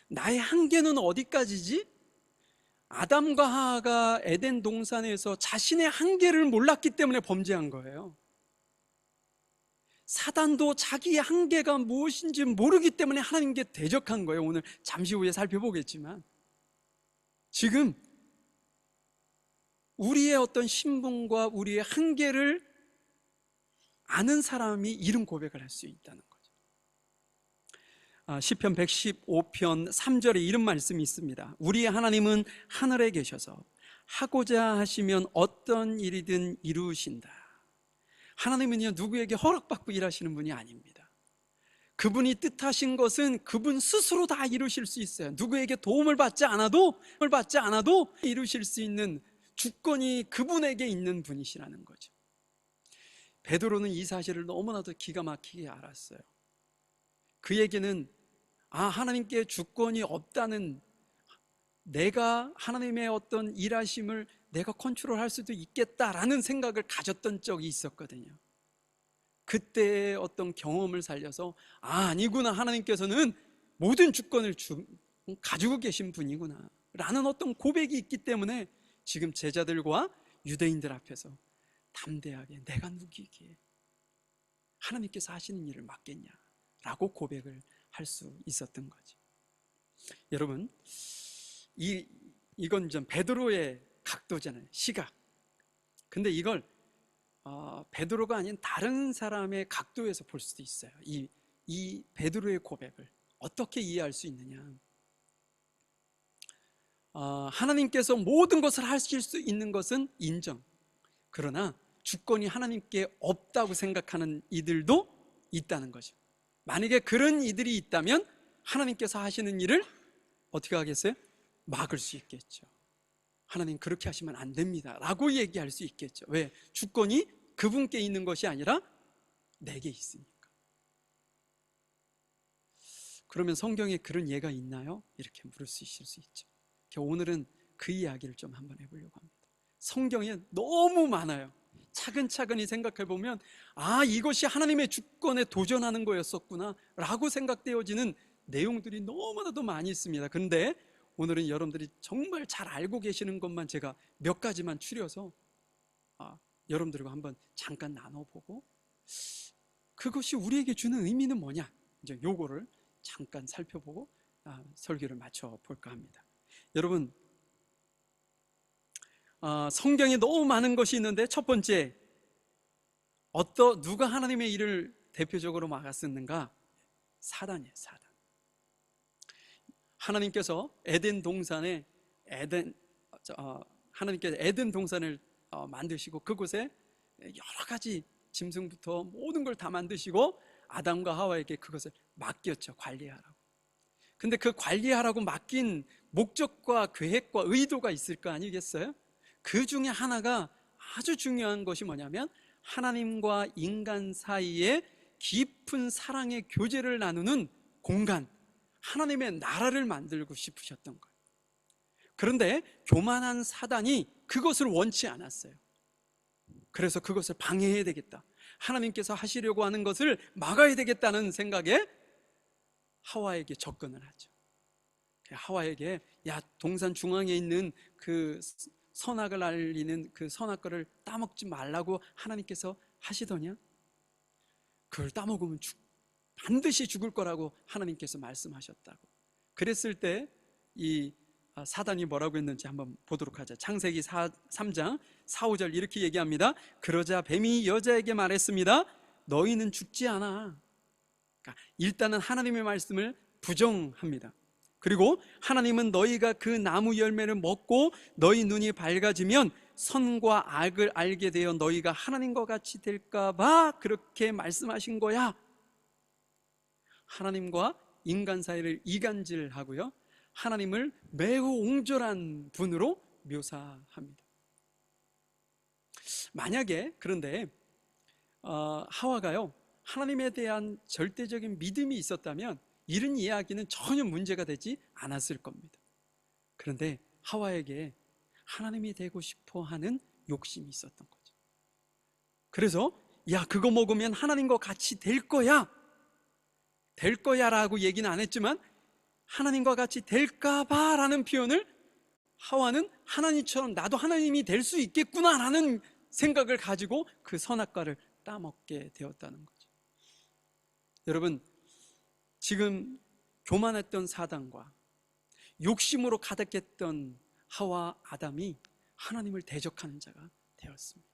나의 한계는 어디까지지? 아담과 하와가 에덴 동산에서 자신의 한계를 몰랐기 때문에 범죄한 거예요. 사단도 자기의 한계가 무엇인지 모르기 때문에 하나님께 대적한 거예요. 오늘 잠시 후에 살펴보겠지만, 지금 우리의 어떤 신분과 우리의 한계를 아는 사람이 이런 고백을 할 수 있다는 거죠. 시편 115편 3절에 이런 말씀이 있습니다. 우리의 하나님은 하늘에 계셔서 하고자 하시면 어떤 일이든 이루신다. 하나님은요, 누구에게 허락받고 일하시는 분이 아닙니다. 그분이 뜻하신 것은 그분 스스로 다 이루실 수 있어요. 누구에게 도움을 받지 않아도 이루실 수 있는 주권이 그분에게 있는 분이시라는 거죠. 베드로는 이 사실을 너무나도 기가 막히게 알았어요. 그에게는 하나님께 주권이 없다는, 내가 하나님의 어떤 일하심을 내가 컨트롤할 수도 있겠다라는 생각을 가졌던 적이 있었거든요. 그때의 어떤 경험을 살려서 아니구나, 하나님께서는 모든 주권을 가지고 계신 분이구나 라는 어떤 고백이 있기 때문에 지금 제자들과 유대인들 앞에서 담대하게 내가 누구이기에 하나님께서 하시는 일을 맡겠냐라고 고백을 할 수 있었던 거죠. 여러분, 이건 좀 베드로의 각도잖아요, 시각. 근데 이걸 베드로가 아닌 다른 사람의 각도에서 볼 수도 있어요. 이 베드로의 고백을 어떻게 이해할 수 있느냐, 하나님께서 모든 것을 하실 수 있는 것은 인정. 그러나 주권이 하나님께 없다고 생각하는 이들도 있다는 거죠. 만약에 그런 이들이 있다면 하나님께서 하시는 일을 어떻게 하겠어요? 막을 수 있겠죠. 하나님 그렇게 하시면 안 됩니다 라고 얘기할 수 있겠죠. 왜? 주권이 그분께 있는 것이 아니라 내게 있으니까. 그러면 성경에 그런 예가 있나요? 이렇게 물을 수 있을 수 있죠. 오늘은 그 이야기를 좀 한번 해보려고 합니다. 성경에 너무 많아요. 차근차근히 생각해 보면 이것이 하나님의 주권에 도전하는 거였었구나 라고 생각되어지는 내용들이 너무나도 많이 있습니다. 그런데 오늘은 여러분들이 정말 잘 알고 계시는 것만 제가 몇 가지만 추려서 여러분들과 한번 잠깐 나눠보고, 그것이 우리에게 주는 의미는 뭐냐, 이제 요거를 잠깐 살펴보고 설교를 마쳐 볼까 합니다. 여러분, 성경에 너무 많은 것이 있는데, 첫 번째, 누가 하나님의 일을 대표적으로 막았었는가? 사단이에요, 사단. 하나님께서 에덴 동산에 하나님께서 에덴 동산을 만드시고 그곳에 여러 가지 짐승부터 모든 걸 다 만드시고 아담과 하와에게 그것을 맡겼죠, 관리하라고. 근데 그 관리하라고 맡긴 목적과 계획과 의도가 있을 거 아니겠어요? 그 중에 하나가, 아주 중요한 것이 뭐냐면 하나님과 인간 사이에 깊은 사랑의 교제를 나누는 공간, 하나님의 나라를 만들고 싶으셨던 거예요. 그런데 교만한 사단이 그것을 원치 않았어요. 그래서 그것을 방해해야 되겠다, 하나님께서 하시려고 하는 것을 막아야 되겠다는 생각에 하와에게 접근을 하죠. 하와에게, 야, 동산 중앙에 있는 그 선악을 알리는 그 선악과를 따먹지 말라고 하나님께서 하시더냐? 그걸 따먹으면 반드시 죽을 거라고 하나님께서 말씀하셨다고. 그랬을 때 이 사단이 뭐라고 했는지 한번 보도록 하자. 창세기 3장 4, 5절 이렇게 얘기합니다. 그러자 뱀이 여자에게 말했습니다. 너희는 죽지 않아. 그러니까 일단은 하나님의 말씀을 부정합니다. 그리고 하나님은 너희가 그 나무 열매를 먹고 너희 눈이 밝아지면 선과 악을 알게 되어 너희가 하나님과 같이 될까 봐 그렇게 말씀하신 거야. 하나님과 인간 사이를 이간질하고요, 하나님을 매우 옹졸한 분으로 묘사합니다. 만약에 그런데 하와가요 하나님에 대한 절대적인 믿음이 있었다면 이런 이야기는 전혀 문제가 되지 않았을 겁니다. 그런데 하와에게 하나님이 되고 싶어 하는 욕심이 있었던 거죠. 그래서 야, 그거 먹으면 하나님과 같이 될 거야 라고 얘기는 안 했지만 하나님과 같이 될까 봐 라는 표현을, 하와는 하나님처럼 나도 하나님이 될 수 있겠구나 라는 생각을 가지고 그 선악과를 따먹게 되었다는 거죠. 여러분, 지금 교만했던 사단과 욕심으로 가득했던 하와 아담이 하나님을 대적하는 자가 되었습니다.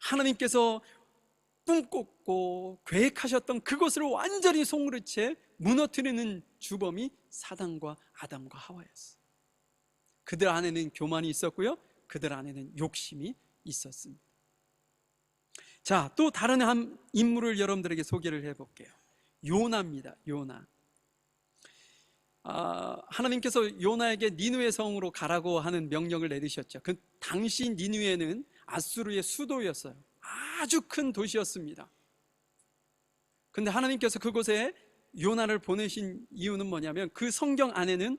하나님께서 꿈꿨고 계획하셨던 그것을 완전히 송두리째 무너뜨리는 주범이 사단과 아담과 하와였어요. 그들 안에는 교만이 있었고요, 그들 안에는 욕심이 있었습니다. 자, 또 다른 한 인물을 여러분들에게 소개를 해볼게요. 요나입니다. 요나. 하나님께서 요나에게 니느웨 성으로 가라고 하는 명령을 내리셨죠. 그 당시 니느웨는 아수르의 수도였어요. 아주 큰 도시였습니다. 근데 하나님께서 그곳에 요나를 보내신 이유는 뭐냐면, 그 성경 안에는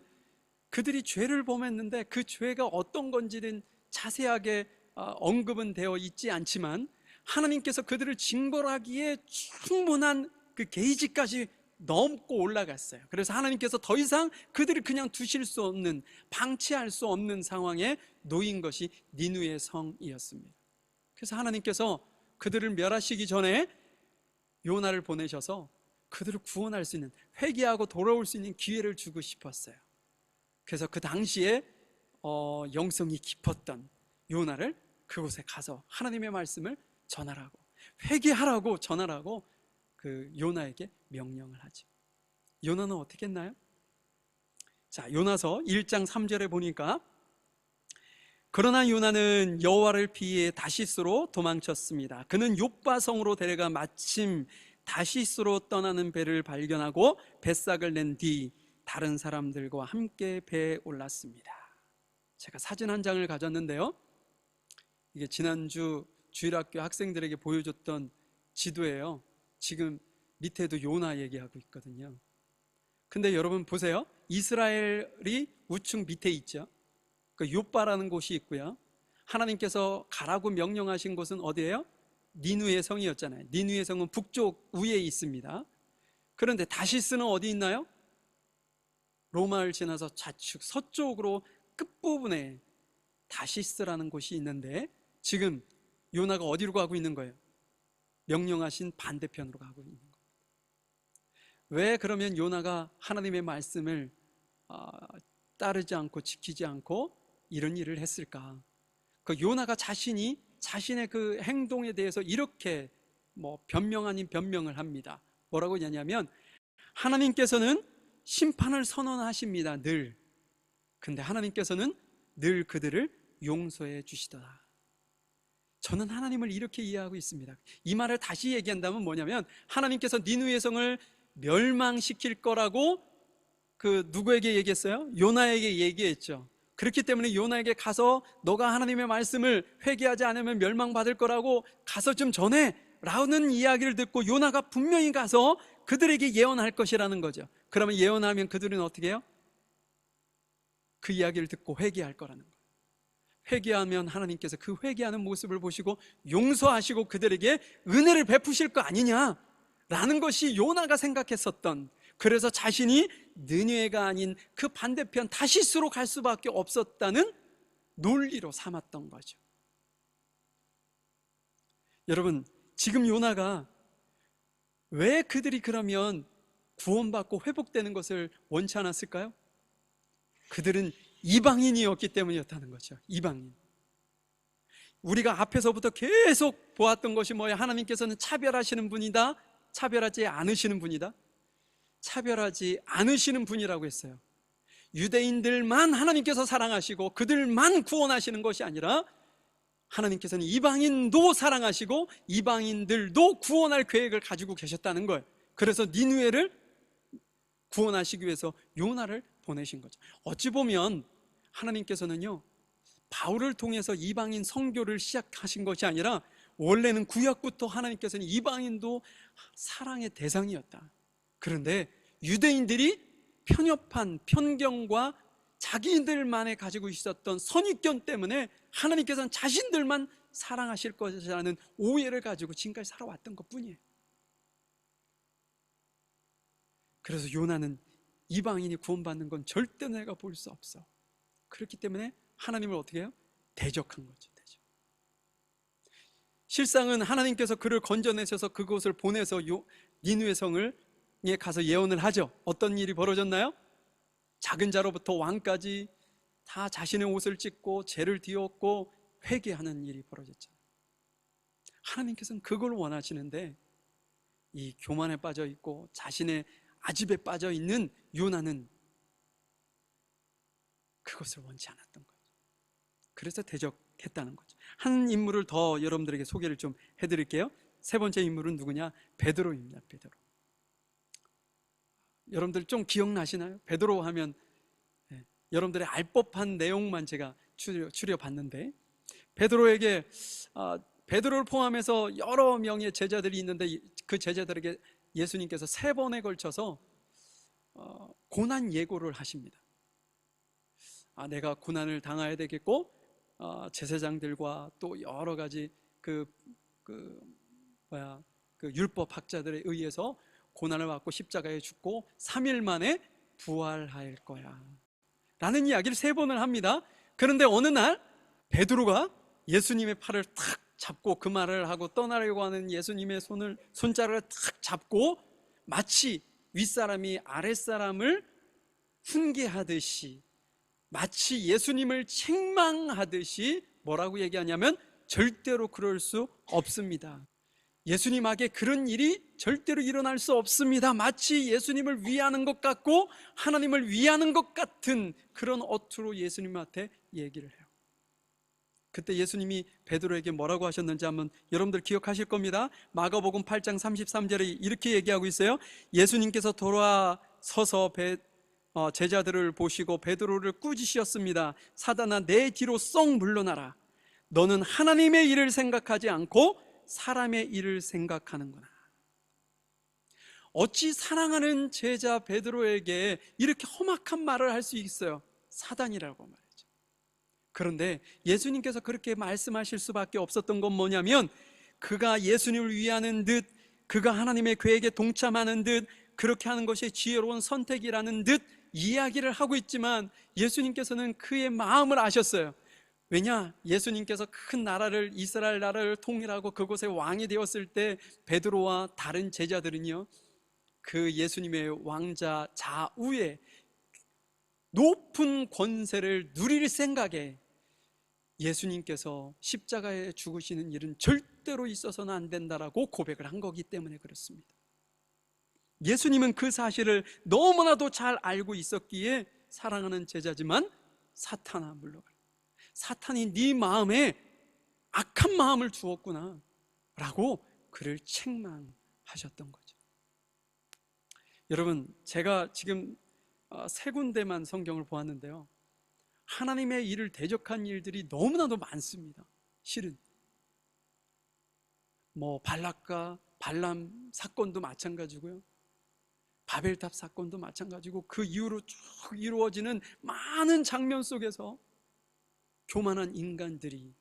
그들이 죄를 범했는데 그 죄가 어떤 건지는 자세하게 언급은 되어 있지 않지만 하나님께서 그들을 징벌하기에 충분한 그 게이지까지 넘고 올라갔어요. 그래서 하나님께서 더 이상 그들을 그냥 두실 수 없는, 방치할 수 없는 상황에 놓인 것이 니느웨 성이었습니다. 그래서 하나님께서 그들을 멸하시기 전에 요나를 보내셔서 그들을 구원할 수 있는, 회개하고 돌아올 수 있는 기회를 주고 싶었어요. 그래서 그 당시에 영성이 깊었던 요나를 그곳에 가서 하나님의 말씀을 전하라고, 회개하라고 전하라고 그 요나에게 명령을 하죠. 요나는 어떻게 했나요? 자, 요나서 1장 3절에 보니까, 그러나 요나는 여호와를 피해 다시스로 도망쳤습니다. 그는 욥바 성으로 데려가 마침 다시스로 떠나는 배를 발견하고 뱃삭을 낸 뒤 다른 사람들과 함께 배에 올랐습니다. 제가 사진 한 장을 가졌는데요, 이게 지난주 주일학교 학생들에게 보여줬던 지도예요. 지금 밑에도 요나 얘기하고 있거든요. 근데 여러분 보세요. 이스라엘이 우측 밑에 있죠. 그 욥바라는 곳이 있고요. 하나님께서 가라고 명령하신 곳은 어디예요? 니느웨 성이었잖아요. 니느웨 성은 북쪽 위에 있습니다. 그런데 다시스는 어디 있나요? 로마를 지나서 좌측 서쪽으로 끝부분에 다시스라는 곳이 있는데, 지금 요나가 어디로 가고 있는 거예요? 명령하신 반대편으로 가고 있는 거예요. 왜 그러면 요나가 하나님의 말씀을 따르지 않고 지키지 않고 이런 일을 했을까? 그 요나가 자신이 자신의 그 행동에 대해서 이렇게 변명 아닌 변명을 합니다. 뭐라고 하냐면, 하나님께서는 심판을 선언하십니다, 늘. 근데 하나님께서는 늘 그들을 용서해 주시더라. 저는 하나님을 이렇게 이해하고 있습니다. 이 말을 다시 얘기한다면 뭐냐면, 하나님께서 니느웨 성을 멸망시킬 거라고 그 누구에게 얘기했어요? 요나에게 얘기했죠. 그렇기 때문에 요나에게 가서 너가 하나님의 말씀을 회개하지 않으면 멸망받을 거라고 가서 좀 전해 라는 이야기를 듣고 요나가 분명히 가서 그들에게 예언할 것이라는 거죠. 그러면 예언하면 그들은 어떻게 해요? 그 이야기를 듣고 회개할 거라는 거예요. 회개하면 하나님께서 그 회개하는 모습을 보시고 용서하시고 그들에게 은혜를 베푸실 거 아니냐라는 것이 요나가 생각했었던, 그래서 자신이 느니웨가 아닌 그 반대편 다시스로 갈 수밖에 없었다는 논리로 삼았던 거죠. 여러분, 지금 요나가 왜 그들이 그러면 구원받고 회복되는 것을 원치 않았을까요? 그들은 이방인이었기 때문이었다는 거죠. 이방인. 우리가 앞에서부터 계속 보았던 것이 뭐예요? 하나님께서는 차별하시는 분이다, 차별하지 않으시는 분이다. 차별하지 않으시는 분이라고 했어요. 유대인들만 하나님께서 사랑하시고 그들만 구원하시는 것이 아니라 하나님께서는 이방인도 사랑하시고 이방인들도 구원할 계획을 가지고 계셨다는 거예요. 그래서 니느웨를 구원하시기 위해서 요나를 보내신 거죠. 어찌 보면 하나님께서는요, 바울을 통해서 이방인 선교를 시작하신 것이 아니라 원래는 구약부터 하나님께서는 이방인도 사랑의 대상이었다. 그런데 유대인들이 편협한 편견과 자기들만에 가지고 있었던 선입견 때문에 하나님께서는 자신들만 사랑하실 것이라는 오해를 가지고 지금까지 살아왔던 것뿐이에요. 그래서 요나는 이방인이 구원받는 건 절대 내가 볼 수 없어. 그렇기 때문에 하나님을 어떻게 해요? 대적한 거죠. 대적. 실상은 하나님께서 그를 건져내셔서 그곳을 보내서 니느웨 성을 가서 예언을 하죠. 어떤 일이 벌어졌나요? 작은 자로부터 왕까지 다 자신의 옷을 찢고 죄를 뒤엎고 회개하는 일이 벌어졌잖아요. 하나님께서는 그걸 원하시는데 이 교만에 빠져 있고 자신의 아집에 빠져 있는 요나는 그것을 원치 않았던 거죠. 그래서 대적했다는 거죠. 한 인물을 더 여러분들에게 소개를 좀 해드릴게요. 세 번째 인물은 누구냐? 베드로입니다. 베드로. 여러분들 좀 기억나시나요? 베드로 하면 여러분들의 알 법한 내용만 제가 추려봤는데, 베드로에게 베드로를 포함해서 여러 명의 제자들이 있는데 그 제자들에게 예수님께서 3번에 걸쳐서 고난 예고를 하십니다. 내가 고난을 당해야 되겠고 제사장들과 또 여러 가지 그 율법 학자들에 의해서 고난을 받고 십자가에 죽고 3일 만에 부활할 거야 라는 이야기를 3번을 합니다. 그런데 어느 날 베드로가 예수님의 팔을 탁 잡고 그 말을 하고 떠나려고 하는 예수님의 손자를 탁 잡고 마치 윗사람이 아랫사람을 훈계하듯이, 마치 예수님을 책망하듯이 뭐라고 얘기하냐면 절대로 그럴 수 없습니다. 예수님에게 그런 일이 절대로 일어날 수 없습니다. 마치 예수님을 위하는 것 같고 하나님을 위하는 것 같은 그런 어투로 예수님한테 얘기를 해요. 그때 예수님이 베드로에게 뭐라고 하셨는지 한번 여러분들 기억하실 겁니다. 마가복음 8장 33절에 이렇게 얘기하고 있어요. 예수님께서 돌아서서 제자들을 보시고 베드로를 꾸짖으셨습니다. 사단아, 내 뒤로 썩 물러나라. 너는 하나님의 일을 생각하지 않고 사람의 일을 생각하는구나. 어찌 사랑하는 제자 베드로에게 이렇게 험악한 말을 할 수 있어요? 사단이라고 말이죠. 그런데 예수님께서 그렇게 말씀하실 수밖에 없었던 건 뭐냐면, 그가 예수님을 위하는 듯, 그가 하나님의 계획에 동참하는 듯, 그렇게 하는 것이 지혜로운 선택이라는 듯 이야기를 하고 있지만 예수님께서는 그의 마음을 아셨어요. 왜냐? 예수님께서 큰 나라를, 이스라엘 나라를 통일하고 그곳에 왕이 되었을 때 베드로와 다른 제자들은요, 그 예수님의 왕자 좌우에 높은 권세를 누릴 생각에 예수님께서 십자가에 죽으시는 일은 절대로 있어서는 안 된다라고 고백을 한 거기 때문에 그렇습니다. 예수님은 그 사실을 너무나도 잘 알고 있었기에 사랑하는 제자지만 사탄아 물러가라. 사탄이 네 마음에 악한 마음을 주었구나 라고 그를 책망하셨던 거죠. 여러분, 제가 지금 3군데만 성경을 보았는데요, 하나님의 일을 대적한 일들이 너무나도 많습니다. 실은 발락과 발람 사건도 마찬가지고요, 바벨탑 사건도 마찬가지고, 그 이후로 쭉 이루어지는 많은 장면 속에서 교만한 인간들이,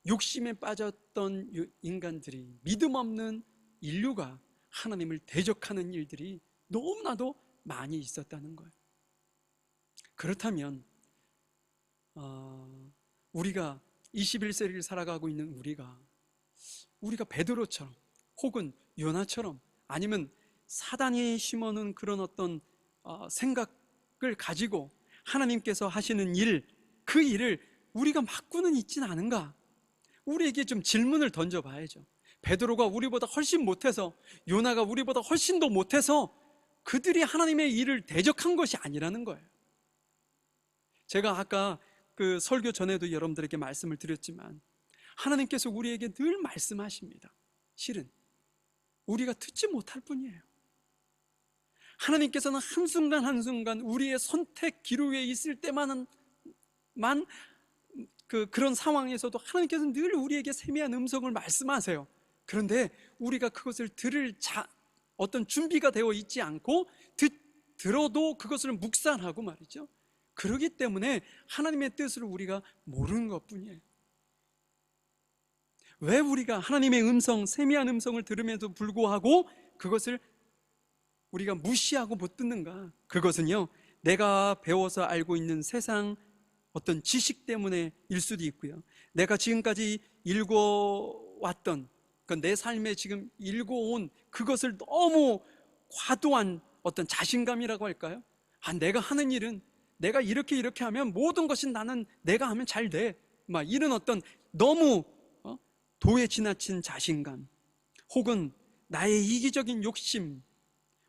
욕심에 빠졌던 인간들이, 믿음 없는 인류가 하나님을 대적하는 일들이 너무나도 많이 있었다는 거예요. 그렇다면 우리가 21세기를 살아가고 있는 우리가 베드로처럼 혹은 요나처럼 아니면 사단이 심어놓은 그런 어떤 생각을 가지고 하나님께서 하시는 그 일을 우리가 막고는 있지는 않은가? 우리에게 좀 질문을 던져봐야죠. 베드로가 우리보다 훨씬 못해서, 요나가 우리보다 훨씬 더 못해서 그들이 하나님의 일을 대적한 것이 아니라는 거예요. 제가 아까 그 설교 전에도 여러분들에게 말씀을 드렸지만 하나님께서 우리에게 늘 말씀하십니다. 실은 우리가 듣지 못할 뿐이에요. 하나님께서는 한순간 한순간 우리의 선택 기로에 있을 때만은 그런 상황에서도 하나님께서는 늘 우리에게 세미한 음성을 말씀하세요. 그런데 우리가 그것을 들을 어떤 준비가 되어 있지 않고 들어도 그것을 묵살하고 말이죠. 그렇기 때문에 하나님의 뜻을 우리가 모르는 것뿐이에요. 왜 우리가 하나님의 음성, 세미한 음성을 들음에도 불구하고 그것을 우리가 무시하고 못 듣는가? 그것은요, 내가 배워서 알고 있는 세상 어떤 지식 때문에 일 수도 있고요, 내가 지금까지 읽어왔던 내 삶에 지금 읽어온 그것을 너무 과도한 어떤 자신감이라고 할까요? 내가 하는 일은 내가 이렇게 하면 모든 것이 나는 내가 하면 잘 돼, 막 이런 어떤 너무 도에 지나친 자신감, 혹은 나의 이기적인 욕심,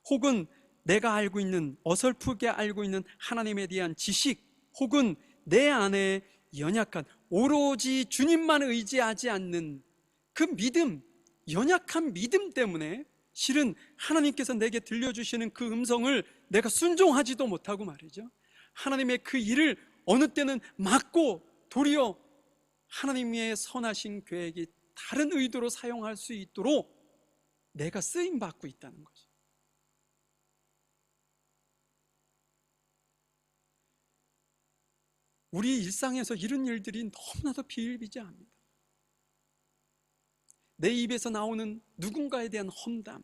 혹은 내가 알고 있는, 어설프게 알고 있는 하나님에 대한 지식, 혹은 내 안에 연약한, 오로지 주님만 의지하지 않는 그 믿음, 연약한 믿음 때문에 실은 하나님께서 내게 들려주시는 그 음성을 내가 순종하지도 못하고 말이죠, 하나님의 그 일을 어느 때는 막고 도리어 하나님의 선하신 계획이 다른 의도로 사용할 수 있도록 내가 쓰임받고 있다는 거죠. 우리 일상에서 이런 일들이 너무나도 비일비재합니다. 내 입에서 나오는 누군가에 대한 험담,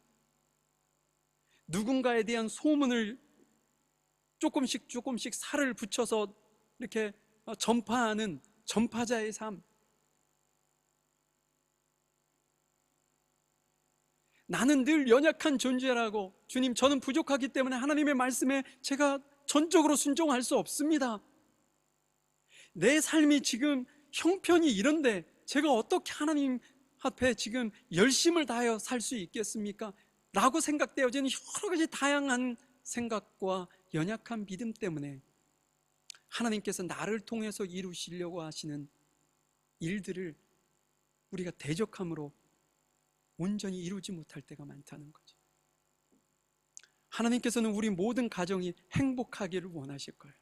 누군가에 대한 소문을 조금씩 살을 붙여서 이렇게 전파하는 전파자의 삶, 나는 늘 연약한 존재라고, 주님 저는 부족하기 때문에 하나님의 말씀에 제가 전적으로 순종할 수 없습니다, 내 삶이 지금 형편이 이런데 제가 어떻게 하나님 앞에 지금 열심을 다하여 살 수 있겠습니까? 라고 생각되어지는 여러 가지 다양한 생각과 연약한 믿음 때문에 하나님께서 나를 통해서 이루시려고 하시는 일들을 우리가 대적함으로 온전히 이루지 못할 때가 많다는 거죠. 하나님께서는 우리 모든 가정이 행복하기를 원하실 거예요.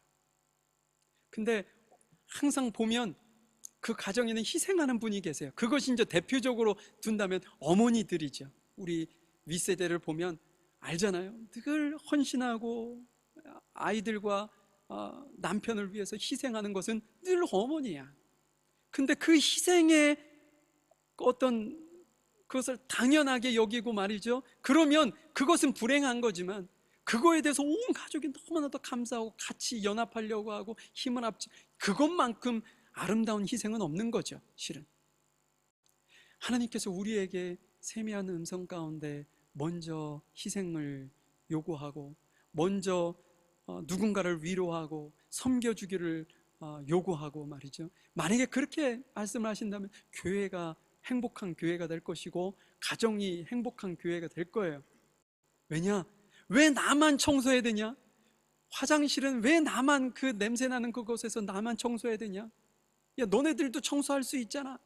근데 항상 보면 그 가정에는 희생하는 분이 계세요. 그것이 이제 대표적으로 둔다면 어머니들이죠. 우리 윗세대를 보면 알잖아요. 늘 헌신하고 아이들과 남편을 위해서 희생하는 것은 늘 어머니야. 근데 그 희생의 어떤 그것을 당연하게 여기고 말이죠, 그러면 그것은 불행한 거지만 그거에 대해서 온 가족이 너무나도 감사하고 같이 연합하려고 하고 힘을 합치, 그것만큼 아름다운 희생은 없는 거죠. 실은 하나님께서 우리에게 세미한 음성 가운데 먼저 희생을 요구하고, 먼저 누군가를 위로하고 섬겨주기를 요구하고 말이죠. 만약에 그렇게 말씀을 하신다면 교회가 행복한 교회가 될 것이고 가정이 행복한 교회가 될 거예요. 왜냐? 왜 나만 청소해야 되냐? 화장실은 왜 나만 그 냄새나는 그곳에서 나만 청소해야 되냐? 야, 너네들도 청소할 수 있잖아,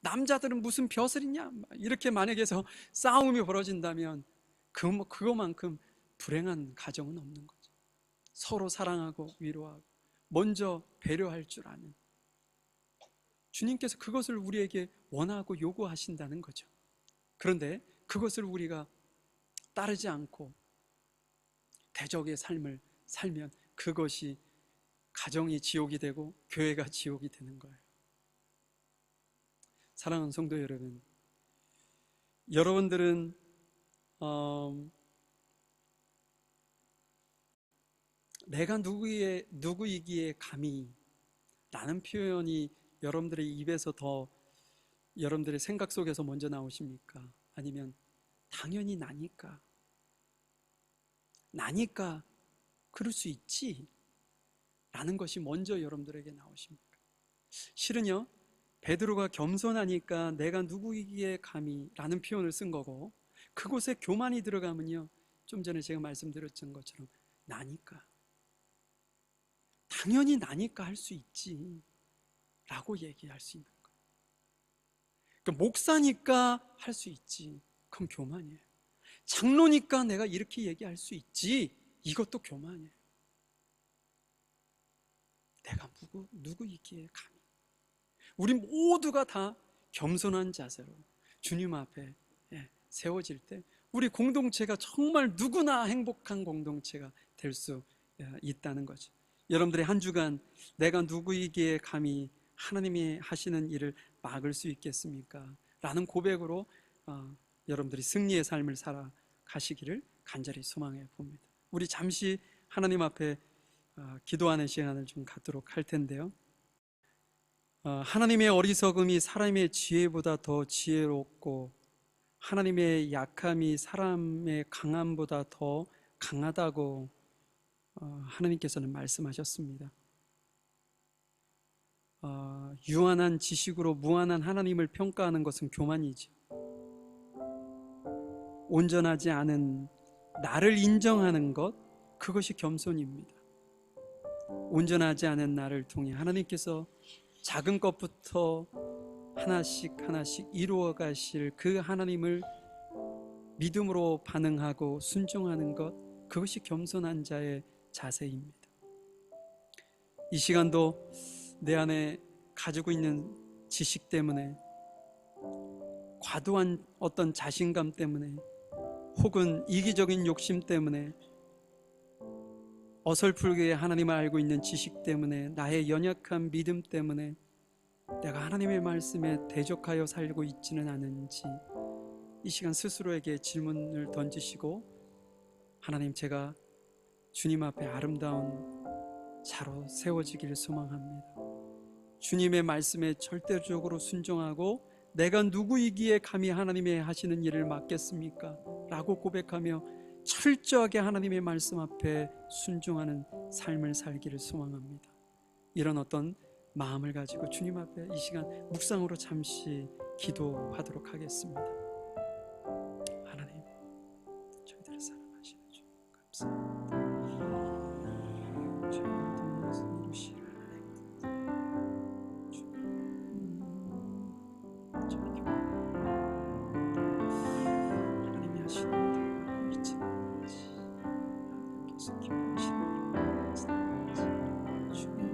남자들은 무슨 벼슬이냐? 이렇게 만약에 해서 싸움이 벌어진다면 그거만큼 불행한 가정은 없는 거죠. 서로 사랑하고 위로하고 먼저 배려할 줄 아는 주님께서 그것을 우리에게 원하고 요구하신다는 거죠. 그런데 그것을 우리가 따르지 않고 대적의 삶을 살면 그것이 가정이 지옥이 되고 교회가 지옥이 되는 거예요. 사랑하는 성도 여러분, 여러분들은 내가 누구이기에 감히 라는 표현이 여러분들의 입에서 더 여러분들의 생각 속에서 먼저 나오십니까? 아니면 당연히 나니까 그럴 수 있지 라는 것이 먼저 여러분들에게 나오십니까? 실은요, 베드로가 겸손하니까 내가 누구이기에 감히 라는 표현을 쓴 거고, 그곳에 교만이 들어가면요, 좀 전에 제가 말씀드렸던 것처럼 당연히 나니까 할 수 있지 라고 얘기할 수 있는 거예요. 그러니까 목사니까 할 수 있지, 그건 교만이에요. 장로니까 내가 이렇게 얘기할 수 있지, 이것도 교만이에요. 내가 누구이기에 감히. 우리 모두가 다 겸손한 자세로 주님 앞에 세워질 때 우리 공동체가 정말 누구나 행복한 공동체가 될 수 있다는 거죠. 여러분들의 한 주간 내가 누구이기에 감히 하나님이 하시는 일을 막을 수 있겠습니까? 라는 고백으로 여러분들이 승리의 삶을 살아가시기를 간절히 소망해 봅니다. 우리 잠시 하나님 앞에 기도하는 시간을 좀 갖도록 할 텐데요, 하나님의 어리석음이 사람의 지혜보다 더 지혜롭고 하나님의 약함이 사람의 강함보다 더 강하다고 하나님께서는 말씀하셨습니다. 유한한 지식으로 무한한 하나님을 평가하는 것은 교만이죠. 온전하지 않은 나를 인정하는 것, 그것이 겸손입니다. 온전하지 않은 나를 통해 하나님께서 작은 것부터 하나씩 이루어 가실 그 하나님을 믿음으로 반응하고 순종하는 것, 그것이 겸손한 자의 자세입니다. 이 시간도 내 안에 가지고 있는 지식 때문에, 과도한 어떤 자신감 때문에, 혹은 이기적인 욕심 때문에, 어설프게 하나님을 알고 있는 지식 때문에, 나의 연약한 믿음 때문에 내가 하나님의 말씀에 대적하여 살고 있지는 않은지 이 시간 스스로에게 질문을 던지시고, 하나님, 제가 주님 앞에 아름다운 자로 세워지기를 소망합니다. 주님의 말씀에 절대적으로 순종하고 내가 누구이기에 감히 하나님의 하시는 일을 맡겠습니까? 라고 고백하며 철저하게 하나님의 말씀 앞에 순종하는 삶을 살기를 소망합니다. 이런 어떤 마음을 가지고 주님 앞에 이 시간 묵상으로 잠시 기도하도록 하겠습니다. 하나님, 저희들을 사랑하시는 주 감사합니다. 죄를 통해서 이루시는 하나님이 하시는 일을 잊지 않지, 하나님께서 기뻐하시는 일을 잊지 않지, 주님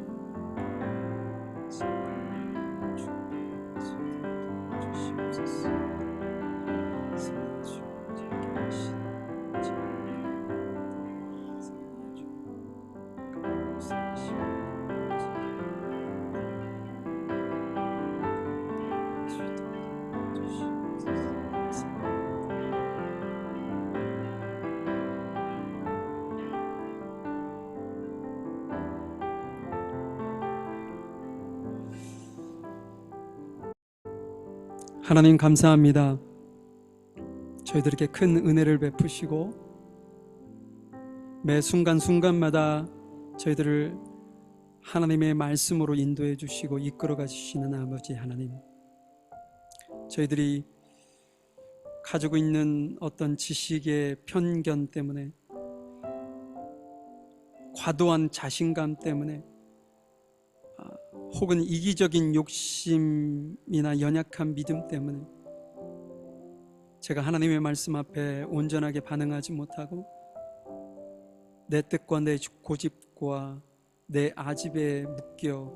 하나님 감사합니다. 저희들에게 큰 은혜를 베푸시고 매 순간순간마다 저희들을 하나님의 말씀으로 인도해 주시고 이끌어 가주시는 아버지 하나님, 저희들이 가지고 있는 어떤 지식의 편견 때문에, 과도한 자신감 때문에, 혹은 이기적인 욕심이나 연약한 믿음 때문에 제가 하나님의 말씀 앞에 온전하게 반응하지 못하고 내 뜻과 내 고집과 내 아집에 묶여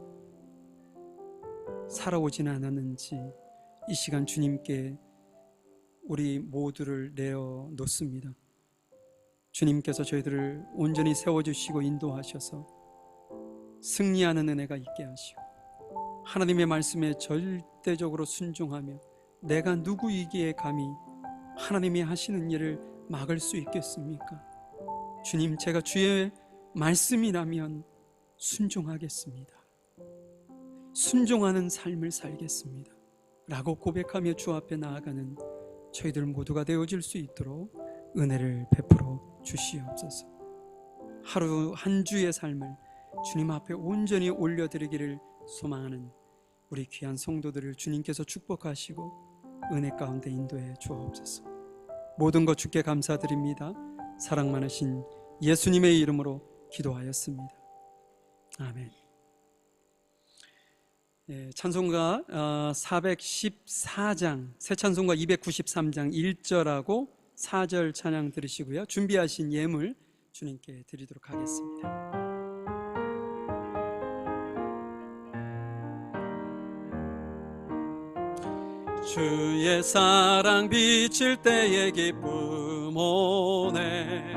살아오지는 않았는지 이 시간 주님께 우리 모두를 내어놓습니다. 주님께서 저희들을 온전히 세워주시고 인도하셔서 승리하는 은혜가 있게 하시고 하나님의 말씀에 절대적으로 순종하며 내가 누구이기에 감히 하나님이 하시는 일을 막을 수 있겠습니까? 주님, 제가 주의 말씀이라면 순종하겠습니다. 순종하는 삶을 살겠습니다 라고 고백하며 주 앞에 나아가는 저희들 모두가 되어질 수 있도록 은혜를 베풀어 주시옵소서. 하루 한 주의 삶을 주님 앞에 온전히 올려드리기를 소망하는 우리 귀한 성도들을 주님께서 축복하시고 은혜 가운데 인도해 주옵소서. 모든 것 주께 감사드립니다. 사랑 많으신 예수님의 이름으로 기도하였습니다. 아멘. 찬송가 414장, 새 찬송가 293장 1절하고 4절 찬양 들으시고요. 준비하신 예물 주님께 드리도록 하겠습니다. 주의 사랑 비칠 때의 기쁨 오네,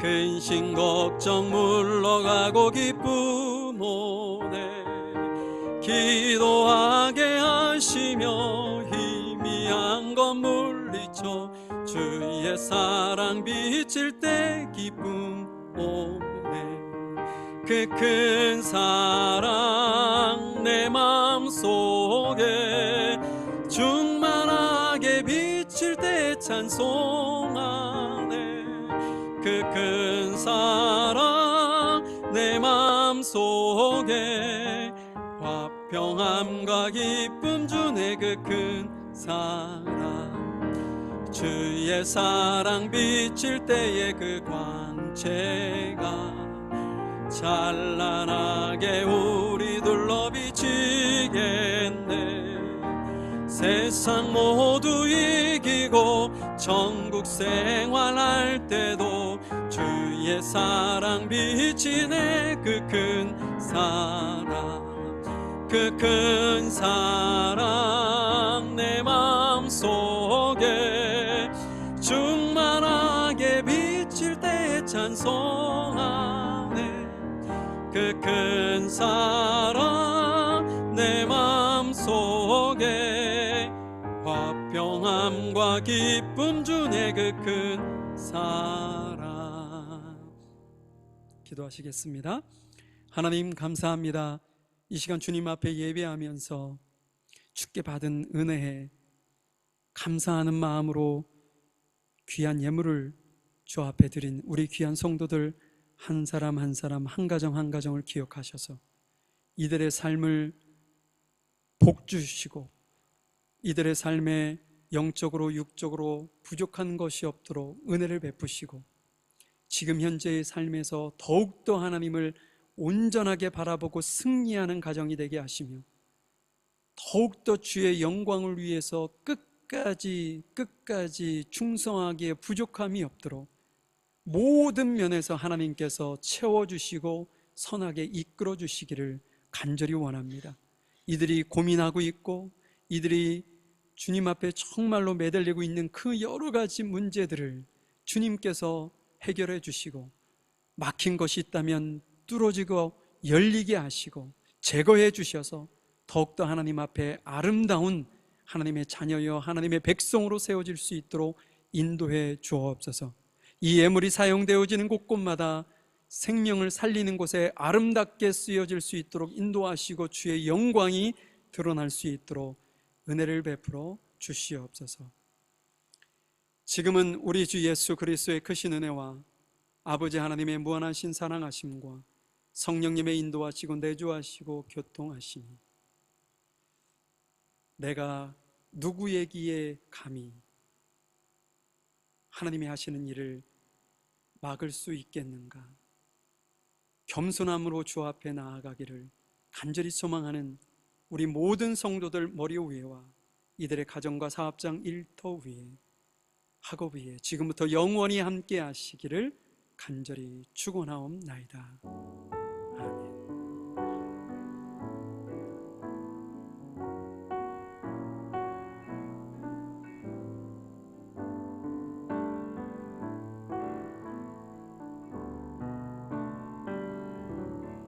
근심 걱정 물러가고 기쁨 오네, 기도하게 하시며 희미한 것 물리쳐 주의 사랑 비칠 때 기쁨 오네. 그 큰 사랑 내 마음속에 충만하게 비칠 때 찬송하네. 그 큰 사랑 내 마음속에 화평함과 기쁨 주네. 그 큰 사랑 주의 사랑 비칠 때의 그 광채가 찬란하게 우리 둘러 비치겠네. 세상 모두 이기고 천국 생활할 때도 주의 사랑 비치네. 그 큰 사랑 그 큰 사랑 내 마음속에 충만하게 비칠 때 찬송하네. 그 큰 사랑 내 마음속에 화평함과 기쁨 주네. 그 큰 사랑. 기도하시겠습니다. 하나님 감사합니다. 이 시간 주님 앞에 예배하면서 주께 받은 은혜에 감사하는 마음으로 귀한 예물을 주 앞에 드린 우리 귀한 성도들 한 사람 한 사람, 한 가정 한 가정을 기억하셔서 이들의 삶을 복 주시고 이들의 삶에 영적으로 육적으로 부족한 것이 없도록 은혜를 베푸시고 지금 현재의 삶에서 더욱더 하나님을 온전하게 바라보고 승리하는 가정이 되게 하시며 더욱더 주의 영광을 위해서 끝까지 충성하기에 부족함이 없도록 모든 면에서 하나님께서 채워주시고 선하게 이끌어 주시기를 간절히 원합니다. 이들이 고민하고 있고 이들이 주님 앞에 정말로 매달리고 있는 그 여러 가지 문제들을 주님께서 해결해 주시고 막힌 것이 있다면 뚫어지고 열리게 하시고 제거해 주셔서 더욱더 하나님 앞에 아름다운 하나님의 자녀여 하나님의 백성으로 세워질 수 있도록 인도해 주옵소서. 이 예물이 사용되어지는 곳곳마다 생명을 살리는 곳에 아름답게 쓰여질 수 있도록 인도하시고 주의 영광이 드러날 수 있도록 은혜를 베풀어 주시옵소서. 지금은 우리 주 예수 그리스도의 크신 은혜와 아버지 하나님의 무한하신 사랑하심과 성령님의 인도하시고 내주하시고 교통하심이 내가 누구에게 감히 하나님이 하시는 일을 막을 수 있겠는가? 겸손함으로 주 앞에 나아가기를 간절히 소망하는 우리 모든 성도들 머리 위에와 이들의 가정과 사업장 일터 위에 학업 위에 지금부터 영원히 함께 하시기를 간절히 축원하옵나이다.